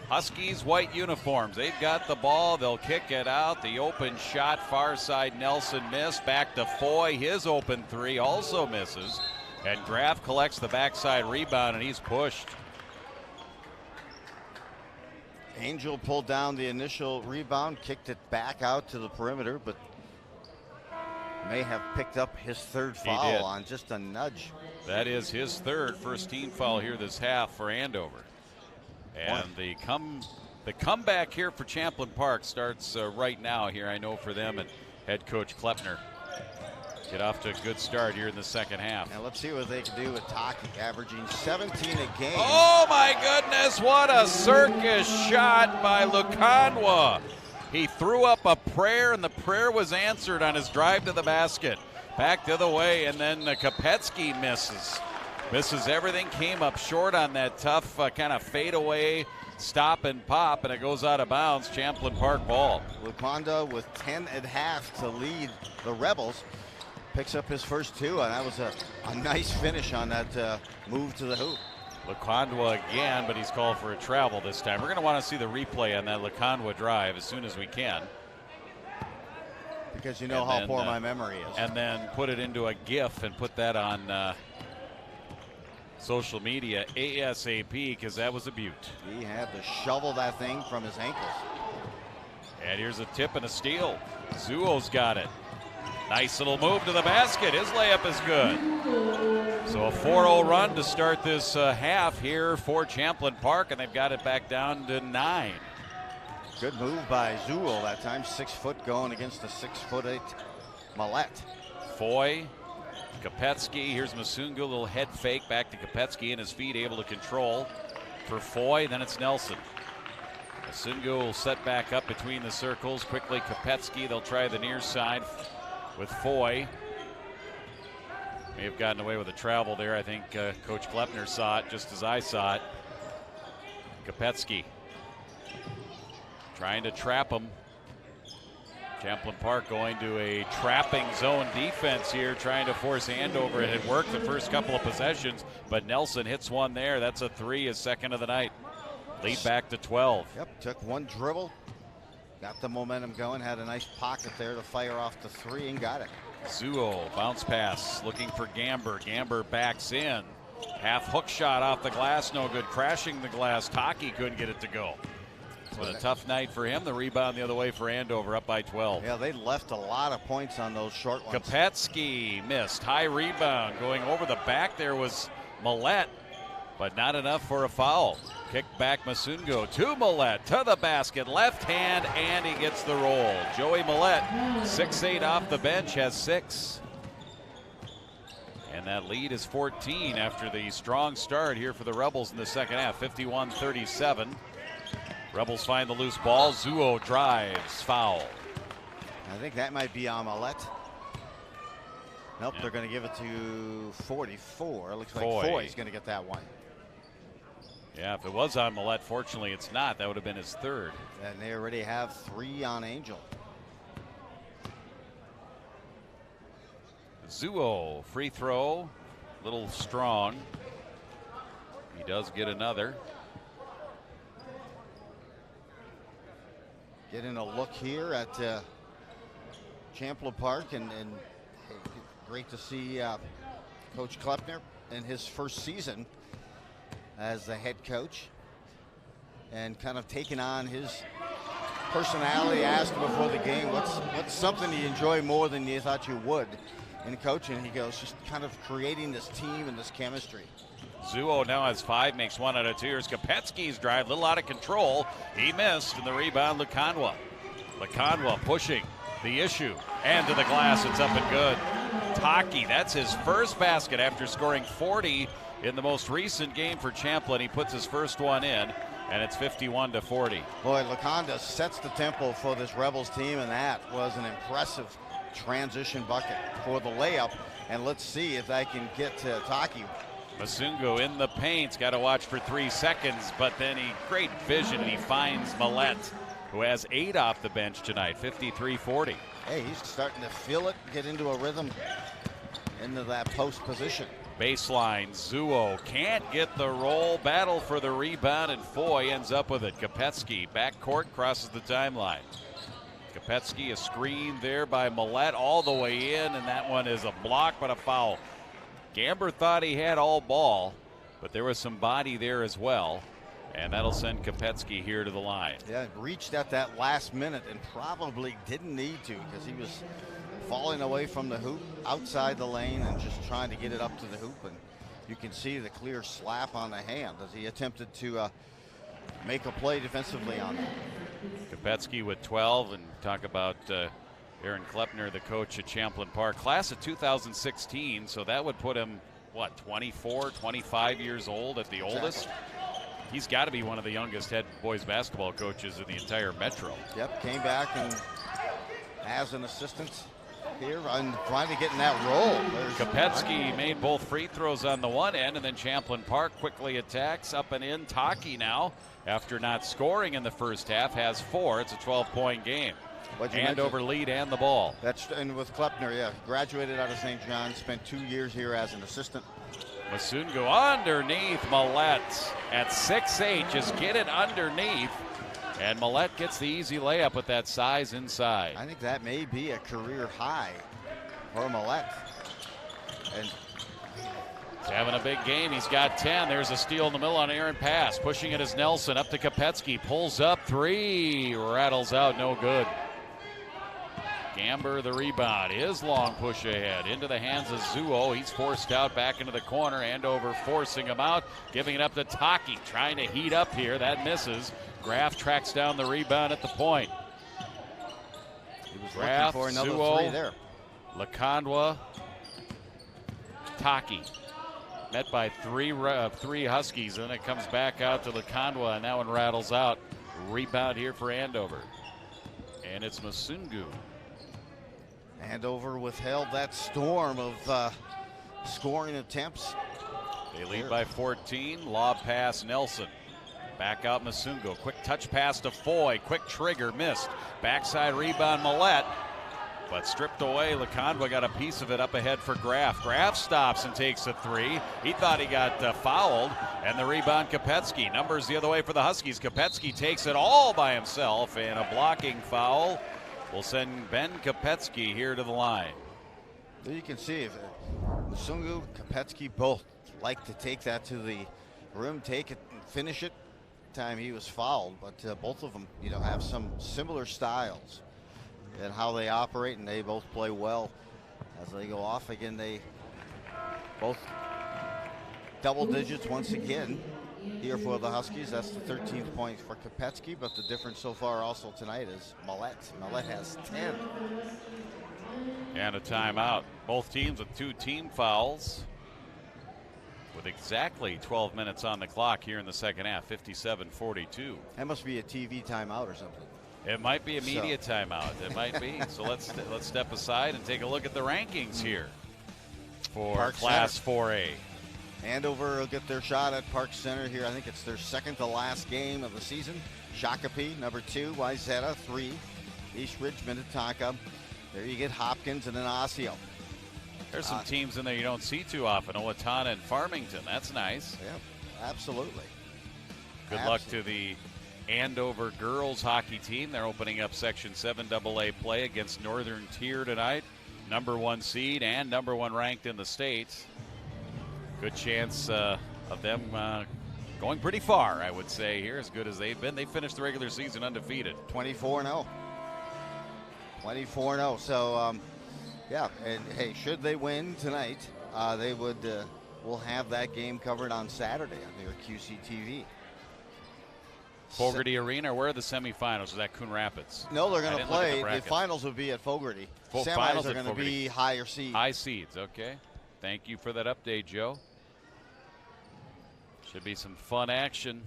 Huskies, white uniforms. They've got the ball. They'll kick it out. The open shot, far side, Nelson missed. Back to Foy. His open three also misses. And Graff collects the backside rebound, and he's pushed. Angel pulled down the initial rebound, kicked it back out to the perimeter, but may have picked up his third foul on just a nudge. That is his third, first team foul here this half for Andover. And the comeback here for Champlin Park starts right now here, I know, for them and head coach Klepner. Get off to a good start here in the second half. And let's see what they can do with Taki, averaging 17 a game. Oh my goodness, what a circus shot by Lukanwa. He threw up a prayer, and the prayer was answered on his drive to the basket. Back the other way, and then Kopetsky misses everything, came up short on that tough kind of fadeaway stop and pop, and it goes out of bounds. Champlin Park ball. Luconda with 10 at half to lead the Rebels. Picks up his first 2, and that was a nice finish on that move to the hoop. Luconda again, but he's called for a travel this time. We're going to want to see the replay on that Luconda drive as soon as we can. Because you know how poor my memory is. And then put it into a GIF and put that on social media ASAP, because that was a beaut. He had to shovel that thing from his ankles. And here's a tip and a steal. Zuo's got it. Nice little move to the basket. His layup is good. So a 4-0 run to start this half here for Champlin Park, and they've got it back down to 9. Good move by Zuo that time. 6 foot going against a 6'8" Millette. Foy, Kopetsky. Here's Masungu, little head fake back to Kopetsky, and his feet able to control for Foy. Then it's Nelson. Masungu will set back up between the circles. Quickly Kopetsky. They'll try the near side with Foy. May have gotten away with a travel there. I think Coach Klepner saw it just as I saw it. Kopetsky trying to trap him. Champlin Park going to a trapping zone defense here, trying to force Andover. It had worked the first couple of possessions, but Nelson hits one there. That's a 3, his second of the night. Lead back to 12. Yep, took one dribble, got the momentum going, had a nice pocket there to fire off the 3 and got it. Zuo, bounce pass, looking for Gamber. Gamber backs in. Half hook shot off the glass, no good. Crashing the glass, Taki couldn't get it to go. But a tough night for him. The rebound the other way for Andover, up by 12. Yeah, they left a lot of points on those short ones. Kopetsky missed. High rebound. Going over the back there was Millette, but not enough for a foul. Kick back Masungo to Millette, to the basket, left hand, and he gets the roll. Joey Millette, 6'8" off the bench, has 6. And that lead is 14 after the strong start here for the Rebels in the second half, 51-37. Rebels find the loose ball. Zuo drives, foul. I think that might be on Millette. Nope, they're going to give it to 44. Looks like Foy's going to get that one. Yeah, if it was on Millette, fortunately it's not. That would have been his 3rd. And they already have 3 on Angel. Zuo, free throw, little strong. He does get another. Getting a look here at Champlin Park, and great to see Coach Klepner in his first season as the head coach, and kind of taking on his personality. Asked him before the game, what's something you enjoy more than you thought you would in coaching? He goes, just kind of creating this team and this chemistry. Zuo now has 5, makes 1 out of 2. Here's Kopetsky's drive, a little out of control. He missed, and the rebound, Lukanwa. Lukanwa pushing the issue, and to the glass, it's up and good. Taki, that's his first basket after scoring 40 in the most recent game for Champlin. He puts his first one in, and it's 51-40. Boy, Lukonda sets the tempo for this Rebels team, and that was an impressive transition bucket for the layup. And let's see if they can get to Taki. Masungo in the paint, got to watch for 3 seconds, but then great vision, and he finds Millette, who has 8 off the bench tonight, 53-40. Hey, he's starting to feel it, get into a rhythm into that post position. Baseline, Zuo can't get the roll, battle for the rebound, and Foy ends up with it. Kopetsky, backcourt, crosses the timeline. Kopetsky, a screen there by Millette all the way in, and that one is a block, but a foul. Gamber thought he had all ball, but there was some body there as well, and that'll send Kopetsky here to the line. Yeah, reached at that last minute and probably didn't need to, because he was falling away from the hoop outside the lane and just trying to get it up to the hoop, and you can see the clear slap on the hand as he attempted to make a play defensively on that. Kopetsky with 12, and talk about Aaron Klepner, the coach at Champlin Park, class of 2016, so that would put him, what, 24, 25 years old at the oldest? He's got to be one of the youngest head boys basketball coaches in the entire Metro. Yep, came back and as an assistant here and finally getting that roll. Kopetsky made both free throws on the one end, and then Champlin Park quickly attacks up and in. Taki now, after not scoring in the first half, has 4. It's a 12-point game. Andover lead and the ball. And with Klepner, yeah, graduated out of St. John, spent 2 years here as an assistant. Masungu underneath Millette at 6'8", just get it underneath. And Millette gets the easy layup with that size inside. I think that may be a career high for Millette. And he's having a big game. He's got 10. There's a steal in the middle on Aaron pass. Pushing it is Nelson up to Kopetsky. Pulls up 3. Rattles out. No good. Gamber the rebound. His long push ahead into the hands of Zuo. He's forced out back into the corner. Andover forcing him out. Giving it up to Taki. Trying to heat up here. That misses. Graf tracks down the rebound at the point. He was Graf, looking for another Zuo, 3 there. Lakandwa, Taki. Met by three Huskies, and then it comes back out to Lakandwa, and that one rattles out. Rebound here for Andover. And it's Masungu. Andover withheld that storm of scoring attempts. They lead by 14. Lob pass Nelson. Back out Masungu. Quick touch pass to Foy. Quick trigger, missed. Backside rebound Millette. But stripped away. Lakandwa got a piece of it up ahead for Graf. Graf stops and takes a 3. He thought he got fouled. And the rebound Kopetsky. Numbers the other way for the Huskies. Kopetsky takes it all by himself. And a blocking foul will send Ben Kopetsky here to the line. There you can see Masungu, Kopetsky both like to take that to the rim, take it and finish it. Time he was fouled, but both of them, have some similar styles and how they operate, and they both play well as they go off. Again, they both double digits once again here for the Huskies. That's the 13th point for Kopetsky, but the difference so far also tonight is Millette. Millette has 10. And a timeout. Both teams with 2 team fouls. With exactly 12 minutes on the clock here in the second half, 57-42. That must be a TV timeout or something. It might be a media timeout. It might be. So let's step aside and take a look at the rankings here for Park Class Center. 4A. Andover will get their shot at Park Center here. I think it's their second to last game of the season. Shakopee, number 2. Wayzata, 3. East Ridge, Minnetonka. There you get Hopkins and then Osseo. There's some teams in there you don't see too often. Owatonna and Farmington. That's nice. Yep, absolutely. Good luck to the Andover girls hockey team. They're opening up Section 7 AA play against Northern Tier tonight. Number 1 seed and number 1 ranked in the state. Good chance of them going pretty far, I would say, here, as good as they've been. They finished the regular season undefeated. 24-0. 24-0. So, yeah, and hey, should they win tonight, they will have that game covered on Saturday on their QCTV. Fogarty Arena, where are the semifinals? Is that Coon Rapids? No, they're going to play. The finals will be at Fogarty. Semis are going to be higher seeds. High seeds, okay. Thank you for that update, Joe. Should be some fun action.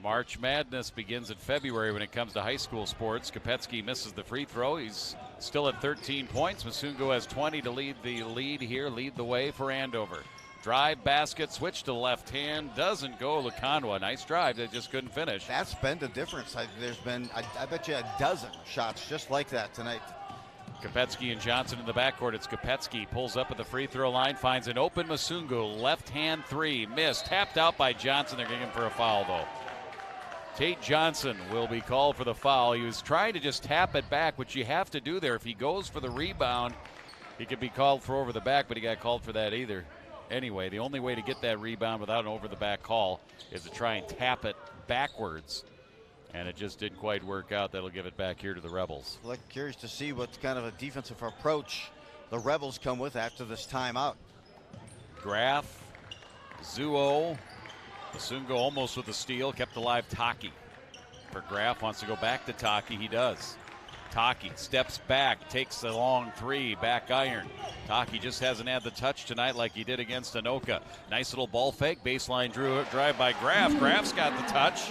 March Madness begins in February when it comes to high school sports. Kopetsky misses the free throw. He's still at 13 points. Masungu has 20 to lead the way for Andover. Drive, basket, switch to left hand. Doesn't go. Lakandwa, nice drive. They just couldn't finish. That's been the difference. There's been, I bet you, a dozen shots just like that tonight. Kopetsky and Johnson in the backcourt. It's Kopetsky. Pulls up at the free throw line. Finds an open Masungu. Left hand 3. Missed. Tapped out by Johnson. They're getting him for a foul, though. Tate Johnson will be called for the foul. He was trying to just tap it back, which you have to do there. If he goes for the rebound, he could be called for over the back, but he got called for that either. Anyway, the only way to get that rebound without an over-the-back call is to try and tap it backwards. And it just didn't quite work out. That'll give it back here to the Rebels. Curious to see what kind of a defensive approach the Rebels come with after this timeout. Graf, Zuo, Masungu almost with a steal, kept alive Taki. For Graf, wants to go back to Taki, he does. Taki steps back, takes the long 3, back iron. Taki just hasn't had the touch tonight like he did against Anoka. Nice little ball fake, baseline drive by Graf. Graf's got the touch.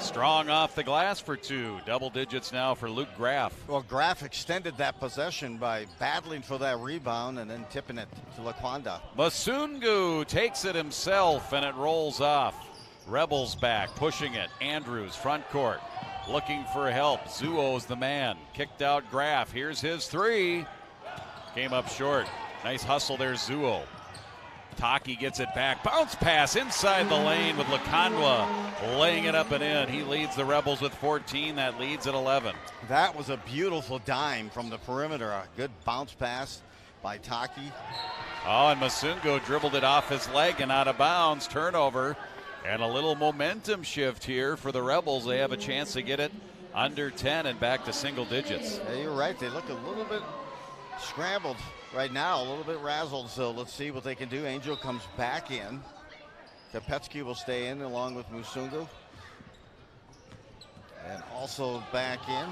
Strong off the glass for 2. Double digits now for Luke Graff. Well, Graff extended that possession by battling for that rebound and then tipping it to Laquanda. Masungu takes it himself, and it rolls off. Rebels back, pushing it. Andrews, front court, looking for help. Zuo's the man. Kicked out Graff. Here's his 3. Came up short. Nice hustle there, Zuo. Taki gets it back. Bounce pass inside the lane with Lakandwa laying it up and in. He leads the Rebels with 14. That leads at 11. That was a beautiful dime from the perimeter. A good bounce pass by Taki. Oh, and Masungo dribbled it off his leg and out of bounds. Turnover and a little momentum shift here for the Rebels. They have a chance to get it under 10 and back to single digits. Yeah, you're right. They look a little bit scrambled right now, a little bit razzled, so let's see what they can do. Angel comes back in. Kopetsky will stay in along with Musungu. And also back in.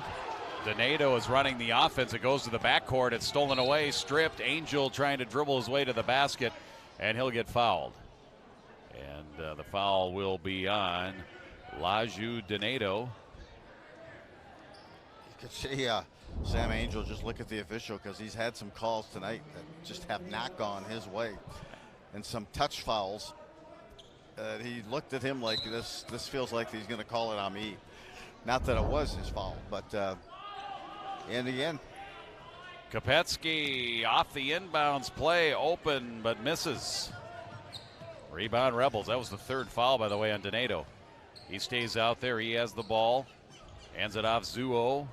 Donato is running the offense. It goes to the backcourt. It's stolen away, stripped. Angel trying to dribble his way to the basket, and he'll get fouled. And the foul will be on Laju Donato. You could see Sam Angel just look at the official because he's had some calls tonight that just have not gone his way, and some touch fouls. He looked at him like this feels like he's going to call it on me. Not that it was his fault, but in the end. Kopetsky off the inbounds play, open but misses. Rebound Rebels. That was the 3rd foul, by the way, on Donato. He stays out there. He has the ball. Hands it off Zuo.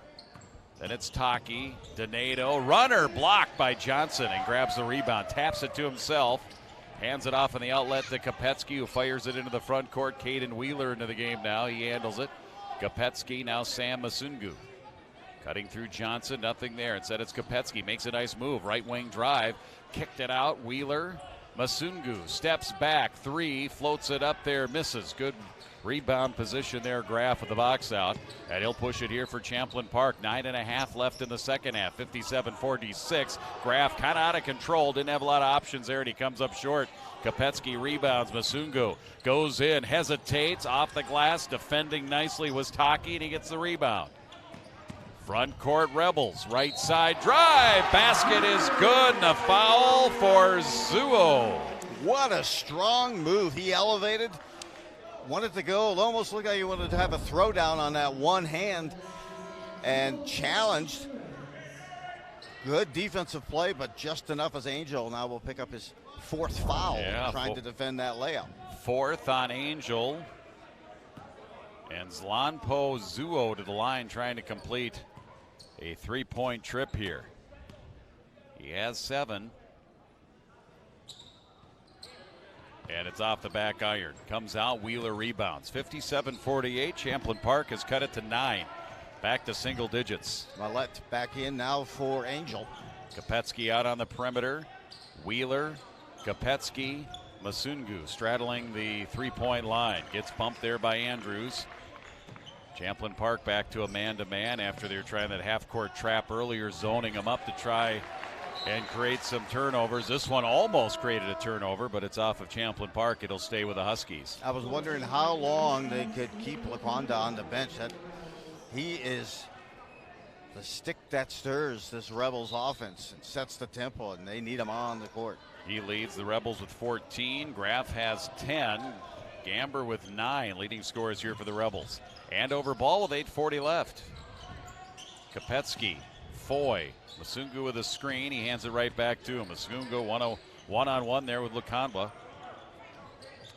Then it's Taki. Donato. Runner blocked by Johnson and grabs the rebound. Taps it to himself. Hands it off on the outlet to Kopetsky, who fires it into the front court. Caden Wheeler into the game now. He handles it. Kopetsky, now Sam Masungu. Cutting through Johnson, nothing there. Instead it's Kopetsky, makes a nice move. Right wing drive, kicked it out. Wheeler, Masungu steps back, 3, floats it up there, misses. Good rebound position there, Graff with the box out. And he'll push it here for Champlin Park. 9.5 left in the second half, 57-46. Graff kind of out of control, didn't have a lot of options there, and he comes up short. Kopetsky rebounds, Masungu goes in, hesitates, off the glass, defending nicely was Taki, and he gets the rebound. Front court Rebels, right side drive, basket is good, and a foul for Zuo. What a strong move. He elevated, wanted to go, it almost looked like he wanted to have a throwdown on that one hand, and challenged. Good defensive play, but just enough as Angel now will pick up his 4th foul, trying to defend that layup. 4th on Angel. And Zlanpo Zuo to the line trying to complete a 3-point trip here. He has 7. And it's off the back iron. Comes out, Wheeler rebounds. 57-48. Champlin Park has cut it to 9. Back to single digits. Millette back in now for Angel. Kopetsky out on the perimeter. Wheeler, Kopetsky, Masungu straddling the 3-point line. Gets bumped there by Andrews. Champlin Park back to a man-to-man after they were trying that half-court trap earlier, zoning them up to try and create some turnovers. This one almost created a turnover, but it's off of Champlin Park. It'll stay with the Huskies. I was wondering how long they could keep Laquanda on the bench. He is the stick that stirs this Rebels offense and sets the tempo, and they need him on the court. He leads the Rebels with 14. Graff has 10. Gamber with 9, leading scorers here for the Rebels. Andover ball with 8:40 left. Kopetsky, Foy, Masungu with a screen. He hands it right back to him. Masungu one-on-one there with Lakandwa.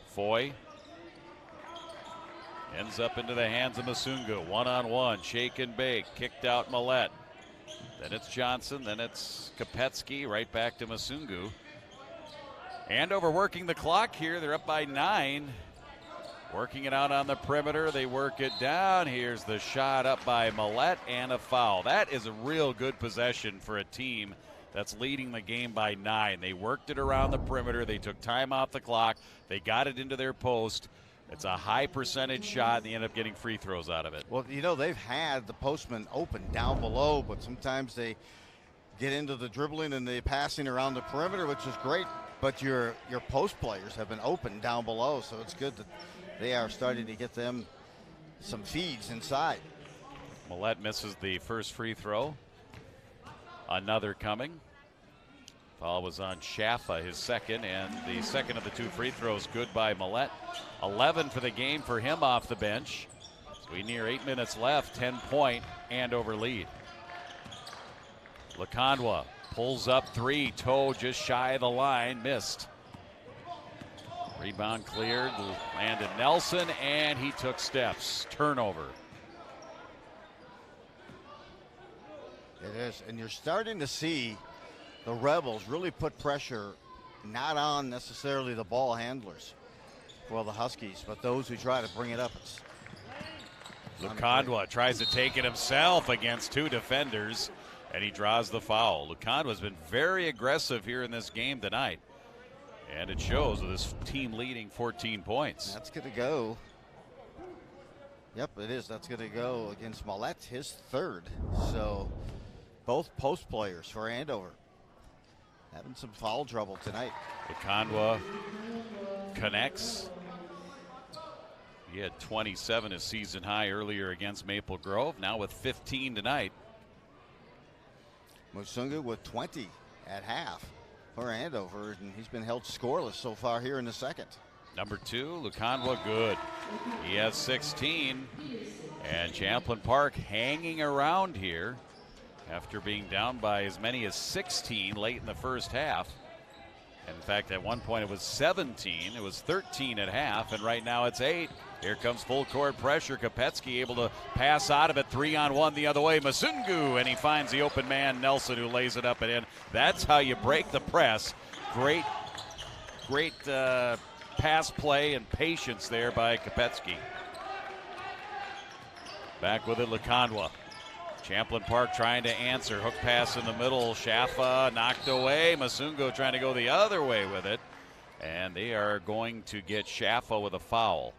Foy ends up into the hands of Masungu. One-on-one, shake and bake, kicked out Millette. Then it's Johnson, then it's Kopetsky, right back to Masungu. Andover working the clock here. They're up by 9. Working it out on the perimeter. They work it down. Here's the shot up by Millette and a foul. That is a real good possession for a team that's leading the game by 9. They worked it around the perimeter. They took time off the clock. They got it into their post. It's a high percentage shot, and they end up getting free throws out of it. Well, you know, they've had the postman open down below, but sometimes they get into the dribbling and the passing around the perimeter, which is great. But your post players have been open down below, so it's good that they are starting to get them some feeds inside. Millette misses the first free throw. Another coming. Foul was on Schaffa, his second, and the second of the 2 free throws good by Millette. 11 for the game for him off the bench. So we near 8 minutes left, 10-point Andover lead. Lakandwa pulls up 3, toe just shy of the line, missed. Rebound cleared, landed Nelson, and he took steps. Turnover. It is, and you're starting to see the Rebels really put pressure not on necessarily the ball handlers for the Huskies, but those who try to bring it up. Lakandwa tries to take it himself against 2 defenders, and he draws the foul. Lukandwa's been very aggressive here in this game tonight, and it shows with his team leading 14 points. That's going to go. Yep, it is. That's going to go against Millette, his 3rd. So both post players for Andover having some foul trouble tonight. Lakandwa connects. He had 27, his season high earlier against Maple Grove. Now with 15 tonight. Musungu with 20 at half for Andover, and he's been held scoreless so far here in the second. Number 2, Lakandwa good. He has 16, and Champlin Park hanging around here after being down by as many as 16 late in the first half. In fact, at one point it was 17. It was 13 at half, and right now it's 8. Here comes full court pressure. Kopetsky able to pass out of it. 3-on-1 the other way. Masungu, and he finds the open man, Nelson, who lays it up and in. That's how you break the press. Great pass play and patience there by Kopetsky. Back with it, Lakandwa. Champlin Park trying to answer. Hook pass in the middle. Schaffa knocked away. Masungu trying to go the other way with it. And they are going to get Schaffa with a foul.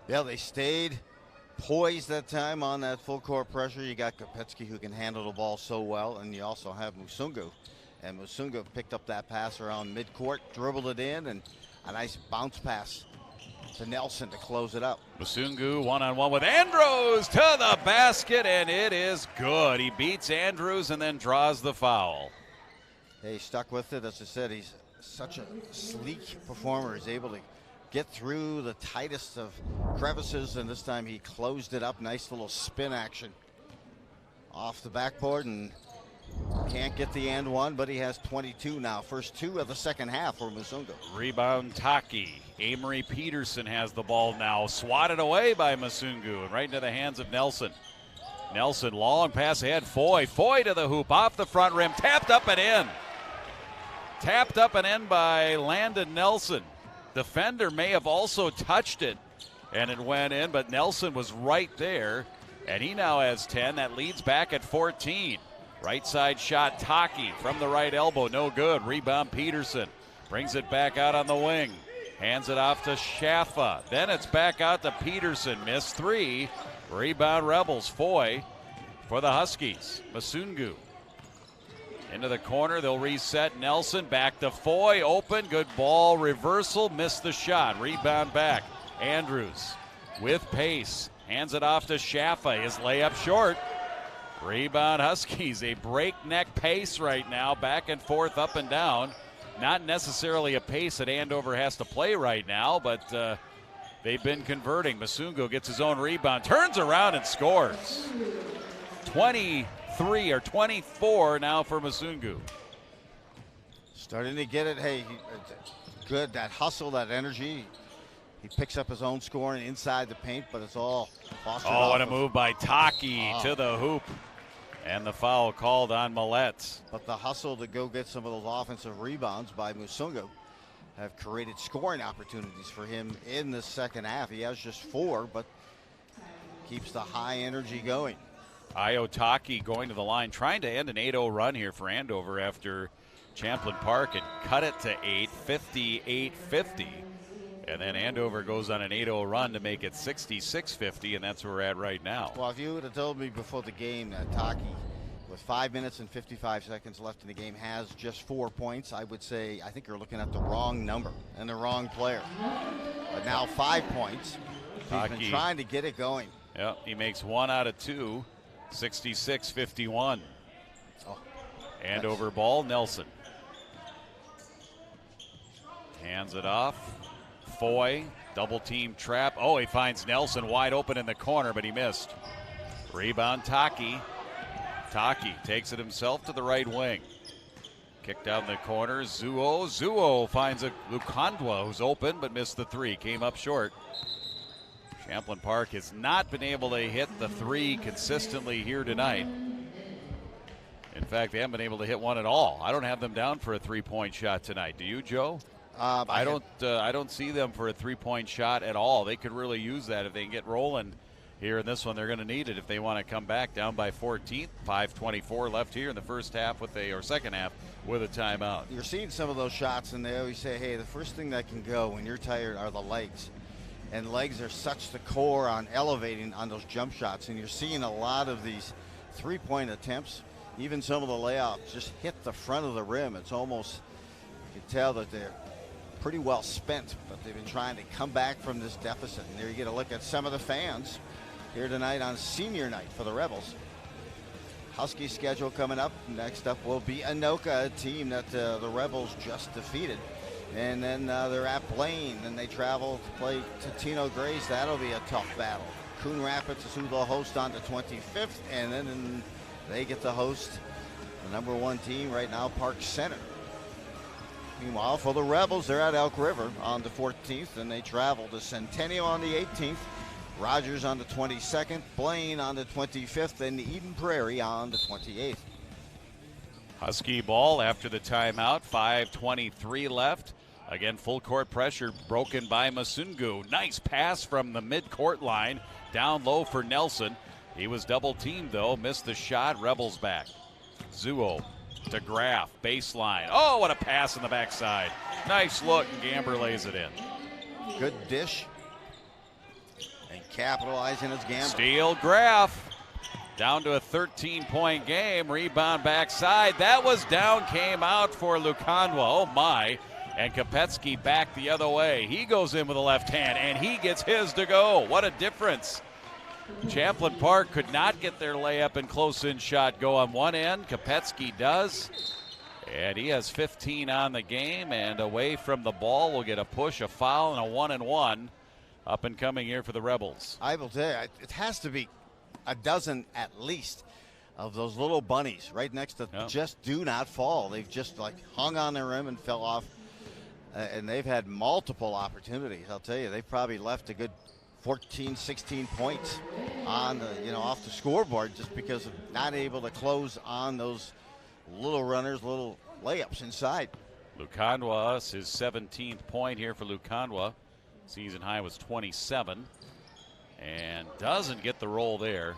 Yeah, they stayed poised that time on that full court pressure. You got Kopetsky, who can handle the ball so well, and you also have Musungu. And Musungu picked up that pass around midcourt, dribbled it in, and a nice bounce pass to Nelson to close it up. Musungu one-on-one with Andrews to the basket, and it is good. He beats Andrews and then draws the foul. Hey, stuck with it. As I said, he's such a sleek performer. He's able to get through the tightest of crevices, and this time he closed it up. Nice little spin action off the backboard, and can't get the and one, but he has 22 now. First 2 of the second half for Musungu. Rebound Taki. Amory Peterson has the ball now. Swatted away by Musungu and right into the hands of Nelson. Nelson, long pass ahead. Foy to the hoop, off the front rim. Tapped up and in. Tapped up and in by Landon Nelson. Defender may have also touched it, and it went in, but Nelson was right there, and he now has 10. That leads back at 14. Right side shot, Taki from the right elbow, no good. Rebound Peterson, brings it back out on the wing. Hands it off to Schaffa. Then it's back out to Peterson, missed 3. Rebound Rebels, Foy for the Huskies. Musungu into the corner, they'll reset. Nelson back to Foy, open, good ball, reversal, missed the shot. Rebound back, Andrews with pace. Hands it off to Schaffa, his layup short. Rebound Huskies, a breakneck pace right now, back and forth, up and down. Not necessarily a pace that Andover has to play right now, but they've been converting. Musungu gets his own rebound, turns around and scores. 23 or 24 now for Musungu. Starting to get it. Hey, good, that hustle, that energy. He picks up his own scoring inside the paint, but it's all fostered off. Oh, what a move by Taki to the hoop. And the foul called on Millette. But the hustle to go get some of those offensive rebounds by Musungu have created scoring opportunities for him in the second half. He has just 4, but keeps the high energy going. Taki going to the line, trying to end an 8-0 run here for Andover after Champlin Park had cut it to 8, 58-50. And then Andover goes on an 8-0 run to make it 66-50, and that's where we're at right now. Well, if you would have told me before the game that Taki with 5 minutes and 55 seconds left in the game, has just 4 points. I would say I think you're looking at the wrong number and the wrong player. But now 5 points. He's been trying to get it going. Yep, he makes 1 out of 2, 66-51. Andover ball, Nelson. Hands it off. Foy, double team trap. Oh, he finds Nelson wide open in the corner, but he missed. Rebound, Taki. Taki takes it himself to the right wing. Kick down the corner, Zuo. Zuo finds a Lukandwa who's open, but missed the 3. Came up short. Champlin Park has not been able to hit the 3 consistently here tonight. In fact, they haven't been able to hit one at all. I don't have them down for a 3-point shot tonight. Do you, Joe? I don't see them for a 3-point shot at all. They could really use that if they can get rolling here in this one. They're going to need it if they want to come back down by 14. 5:24 left here in the first half second half with a timeout. You're seeing some of those shots, and they always say, hey, the first thing that can go when you're tired are the legs. And legs are such the core on elevating on those jump shots. And you're seeing a lot of these 3-point attempts, even some of the layups, just hit the front of the rim. It's almost, you can tell that they're pretty well spent, but they've been trying to come back from this deficit. And there you get a look at some of the fans here tonight on senior night for the Rebels. Husky schedule coming up. Next up will be Anoka, a team that the Rebels just defeated. And then they're at Blaine, and they travel to play Totino Grace. That'll be a tough battle. Coon Rapids is who they'll host on the 25th, and then they get to host the #1 team right now, Park Center. Meanwhile, for the Rebels, they're at Elk River on the 14th, and they travel to Centennial on the 18th, Rogers on the 22nd, Blaine on the 25th, and Eden Prairie on the 28th. Husky ball after the timeout, 5:23 left. Again, full court pressure broken by Masungu. Nice pass from the mid-court line, down low for Nelson. He was double teamed though, missed the shot, Rebels back. Zuo to Graff, baseline. Oh, what a pass in the backside. Nice look, and Gamber lays it in. Good dish. And capitalizing his Gamber. Steal, Graff. Down to a 13-point game. Rebound backside. That was down, came out for Lukandwa. Oh, my. And Kopetsky back the other way. He goes in with a left hand, and he gets his to go. What a difference. Champlin Park could not get their layup and close-in shot go on one end. Kopetsky does. And he has 15 on the game, and away from the ball will get a push, a foul, and a 1-and-1 up and coming here for the Rebels. I will tell you, it has to be a dozen at least of those little bunnies right next to just do not fall. They've just like hung on their rim and fell off, and they've had multiple opportunities. I'll tell you, they've probably left a good 14, 16 points on the, off the scoreboard just because of not able to close on those little runners, little layups inside. Lukandwa, his 17th point here for Lukandwa. Season high was 27. And doesn't get the roll there.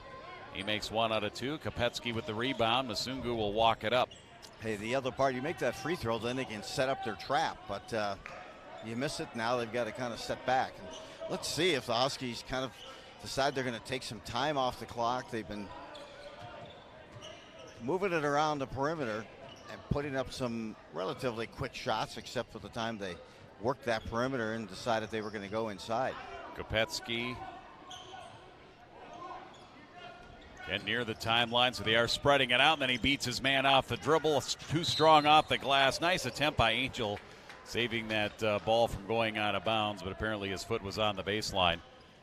He makes 1 out of 2. Kopetsky with the rebound. Masungu will walk it up. Hey, the other part, you make that free throw, then they can set up their trap. But you miss it, now they've got to kind of step back. And let's see if the Huskies kind of decide they're going to take some time off the clock. They've been moving it around the perimeter and putting up some relatively quick shots, except for the time they worked that perimeter and decided they were going to go inside. Kopetsky getting near the timeline, so they are spreading it out, and then he beats his man off the dribble. Too strong off the glass. Nice attempt by Angel, saving that ball from going out of bounds, but apparently his foot was on the baseline.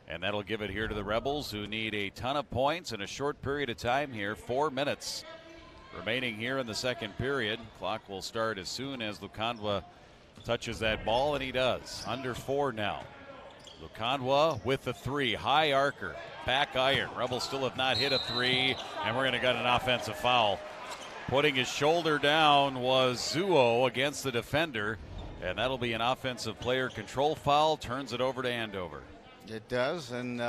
And that'll give it here to the Rebels, who need a ton of points in a short period of time here. 4 minutes remaining here in the second period. Clock will start as soon as Lukandwa touches that ball, and he does. Under 4 now. Lukandwa with the 3, high arcer, back iron. Rebels still have not hit a 3, and we're going to get an offensive foul. Putting his shoulder down was Zuo against the defender, and that'll be an offensive player control foul. Turns it over to Andover. It does, and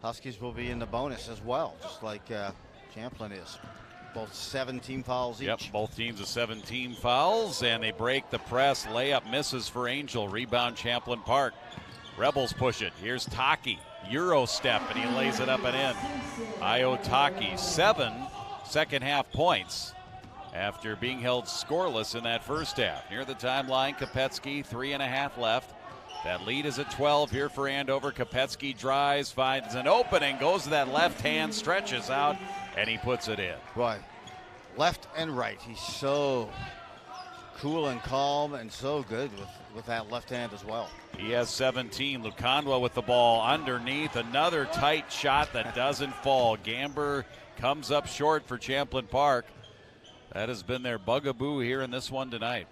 Huskies will be in the bonus as well, just like Champlin is. Both 17 fouls each. Yep, both teams with 17 fouls, and they break the press. Layup misses for Angel. Rebound Champlin Park. Rebels push it. Here's Taki. Euro step, and he lays it up and in. Iotaki, 7 second-half points after being held scoreless in that first half. Near the timeline, Kopetsky, 3.5 left. That lead is at 12 here for Andover. Kopetsky drives, finds an opening, goes to that left hand, stretches out, and he puts it in. Right. Left and right. He's so cool and calm and so good with that left hand as well. He has 17. Lukandwa with the ball underneath. Another tight shot that doesn't fall. Gamber comes up short for Champlin Park. That has been their bugaboo here in this one tonight.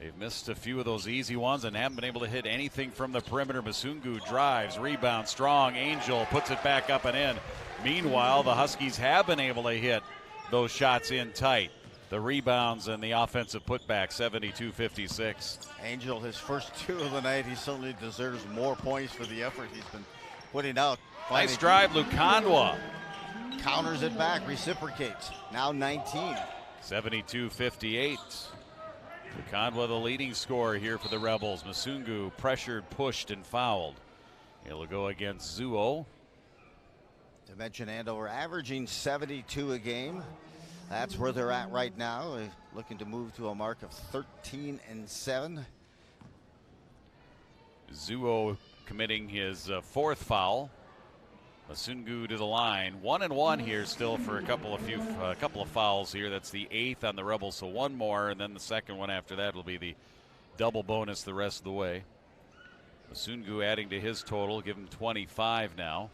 They've missed a few of those easy ones and haven't been able to hit anything from the perimeter. Masungu drives, rebounds, strong. Angel puts it back up and in. Meanwhile, the Huskies have been able to hit those shots in tight. The rebounds and the offensive putback, 72-56. Angel, his first 2 of the night, he certainly deserves more points for the effort he's been putting out. Nice drive, Lukandwa. Counters it back, reciprocates. Now 19. 72-58. Lukandwa, the leading scorer here for the Rebels. Masungu pressured, pushed, and fouled. It'll go against Zuo. To mention Andover averaging 72 a game. That's where they're at right now. They're looking to move to a mark of 13-7. Zuo committing his 4th foul. Masungu to the line. 1-1 here still for a couple of fouls here. That's the 8th on the Rebels, so 1 more, and then the second one after that will be the double bonus the rest of the way. Masungu adding to his total, give him 25 now.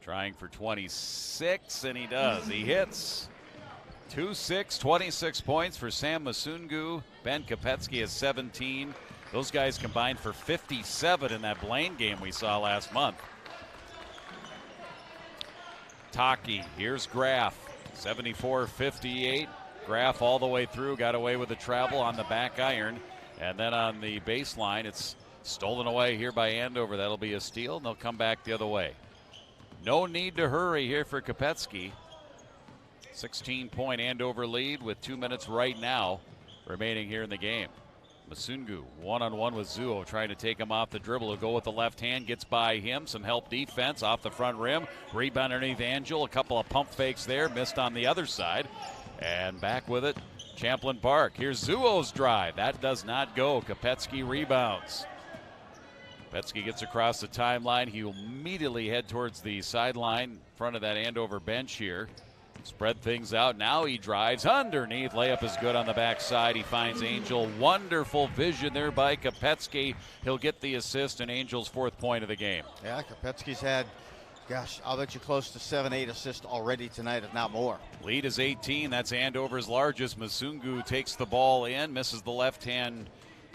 Trying for 26, and he does. He hits. 2-6, 26 points for Sam Masungu. Ben Kopetsky has 17. Those guys combined for 57 in that Blaine game we saw last month. Taki, here's Graff, 74-58. Graff all the way through, got away with the travel on the back iron. And then on the baseline, it's stolen away here by Andover. That'll be a steal, and they'll come back the other way. No need to hurry here for Kopetsky. 16-point Andover lead with 2 minutes right now remaining here in the game. Masungu one-on-one with Zuo, trying to take him off the dribble. He'll go with the left hand, gets by him. Some help defense off the front rim. Rebound underneath Angel. A couple of pump fakes there, missed on the other side. And back with it, Champlin Park. Here's Zuo's drive. That does not go. Kopetsky rebounds. Kopetsky gets across the timeline. He'll immediately head towards the sideline in front of that Andover bench here. Spread things out. Now he drives underneath. Layup is good on the backside. He finds Angel. Wonderful vision there by Kopetsky. He'll get the assist, and Angel's 4th point of the game. Yeah, Kopetsky's had, gosh, I'll bet you close to 7-8 assists already tonight, if not more. Lead is 18. That's Andover's largest. Masungu takes the ball in, misses the left-hand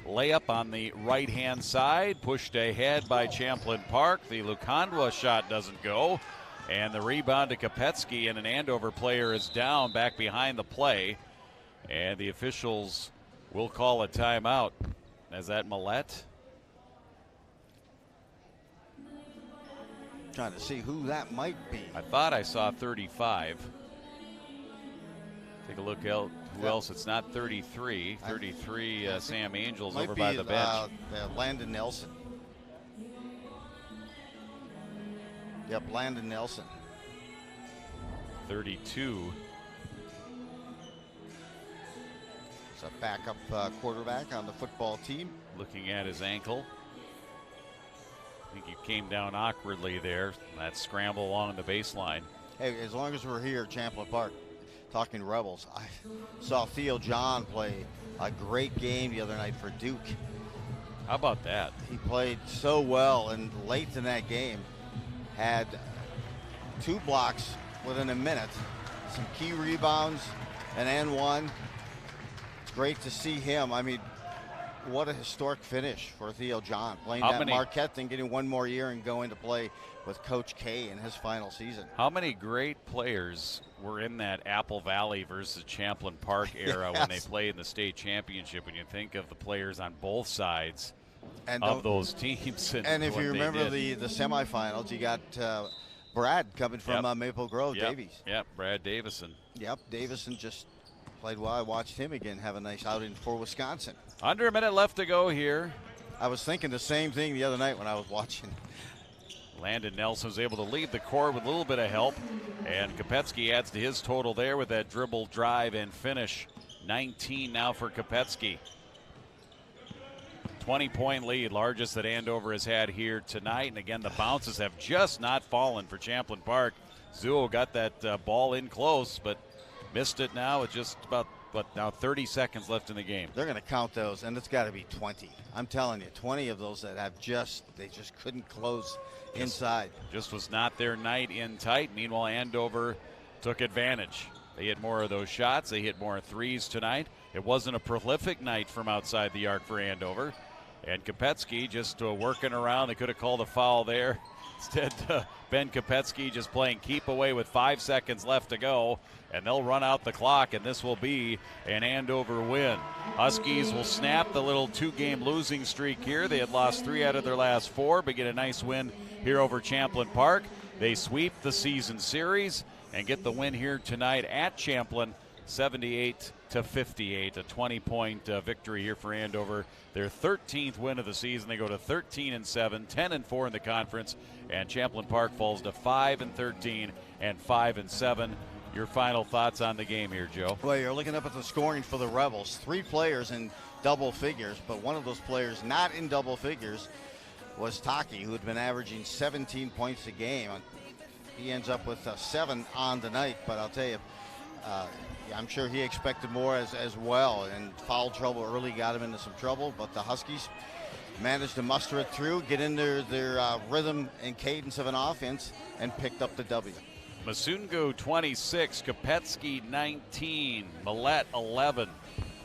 layup on the right-hand side. Pushed ahead by Champlin Park. The Lukandwa shot doesn't go. And the rebound to Kopetsky, and an Andover player is down back behind the play. And the officials will call a timeout. Is that Millette? Trying to see who that might be. I thought I saw 35. Take a look at who else. It's not 33. 33, Sam Angels over by the bench. Landon Nelson. Yep, Landon Nelson. 32. It's a backup quarterback on the football team. Looking at his ankle. I think he came down awkwardly there. That scramble along the baseline. Hey, as long as we're here at Champlin Park talking Rebels, I saw Theo John play a great game the other night for Duke. How about that? He played so well, and late in that game had 2 blocks within a minute, some key rebounds, and one. It's great to see him. I mean, what a historic finish for Theo John, playing that Marquette thing, getting 1 more year and going to play with Coach K in his final season. How many great players were in that Apple Valley versus Champlin Park era when they played in the state championship? When you think of the players on both sides of those teams. And if you remember the semifinals, you got Brad coming from Maple Grove, Davies. Yep, Brad Davison. Yep, Davison just played well. I watched him again have a nice outing for Wisconsin. Under a minute left to go here. I was thinking the same thing the other night when I was watching. Landon Nelson's able to lead the court with a little bit of help, and Kopetsky adds to his total there with that dribble, drive, and finish. 19 now for Kopetsky. 20-point lead, largest that Andover has had here tonight. And again, the bounces have just not fallen for Champlin Park. Zuo got that ball in close, but missed it now with just about, 30 seconds left in the game. They're going to count those, and it's got to be 20. I'm telling you, 20 of those that have they just couldn't close inside. Just was not their night in tight. Meanwhile, Andover took advantage. They hit more of those shots. They hit more threes tonight. It wasn't a prolific night from outside the arc for Andover. And Kopetsky just working around. They could have called a foul there. Instead, Ben Kopetsky just playing keep away with 5 seconds left to go. And they'll run out the clock, and this will be an Andover win. Huskies will snap the little 2-game losing streak here. They had lost 3 out of their last 4, but get a nice win here over Champlin Park. They sweep the season series and get the win here tonight at Champlin, 78-58, a 20-point victory here for Andover. Their 13th win of the season. They go to 13-7, 10-4 in the conference, and Champlin Park falls to 5-13 and 5-7. Your final thoughts on the game here, Joe? Well, you're looking up at the scoring for the Rebels. 3 players in double figures, but one of those players not in double figures was Taki, who had been averaging 17 points a game. He ends up with 7 on the night, but I'll tell you, I'm sure he expected more as well, and foul trouble early got him into some trouble, but the Huskies managed to muster it through, get in their rhythm and cadence of an offense, and picked up the W. Masungo 26, Kopetsky 19, Millette 11,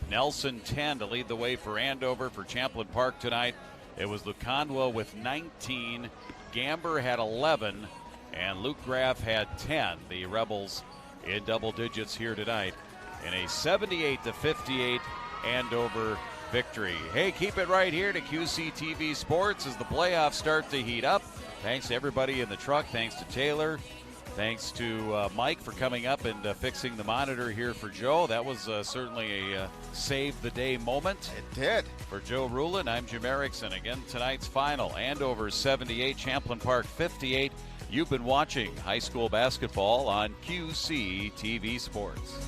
Nelson 10 to lead the way for Andover. For Champlin Park tonight, it was Lukandwa with 19, Gamber had 11, and Luke Graff had 10. The Rebels in double digits here tonight in a 78-58 Andover victory. Hey, keep it right here to QCTV Sports as the playoffs start to heat up. Thanks to everybody in the truck. Thanks to Taylor. Thanks to Mike for coming up and fixing the monitor here for Joe. That was certainly a save-the-day moment. It did. For Joe Rulin, I'm Jim Erickson. Again, tonight's final, Andover 78, Champlin Park 58. You've been watching high school basketball on QCTV Sports.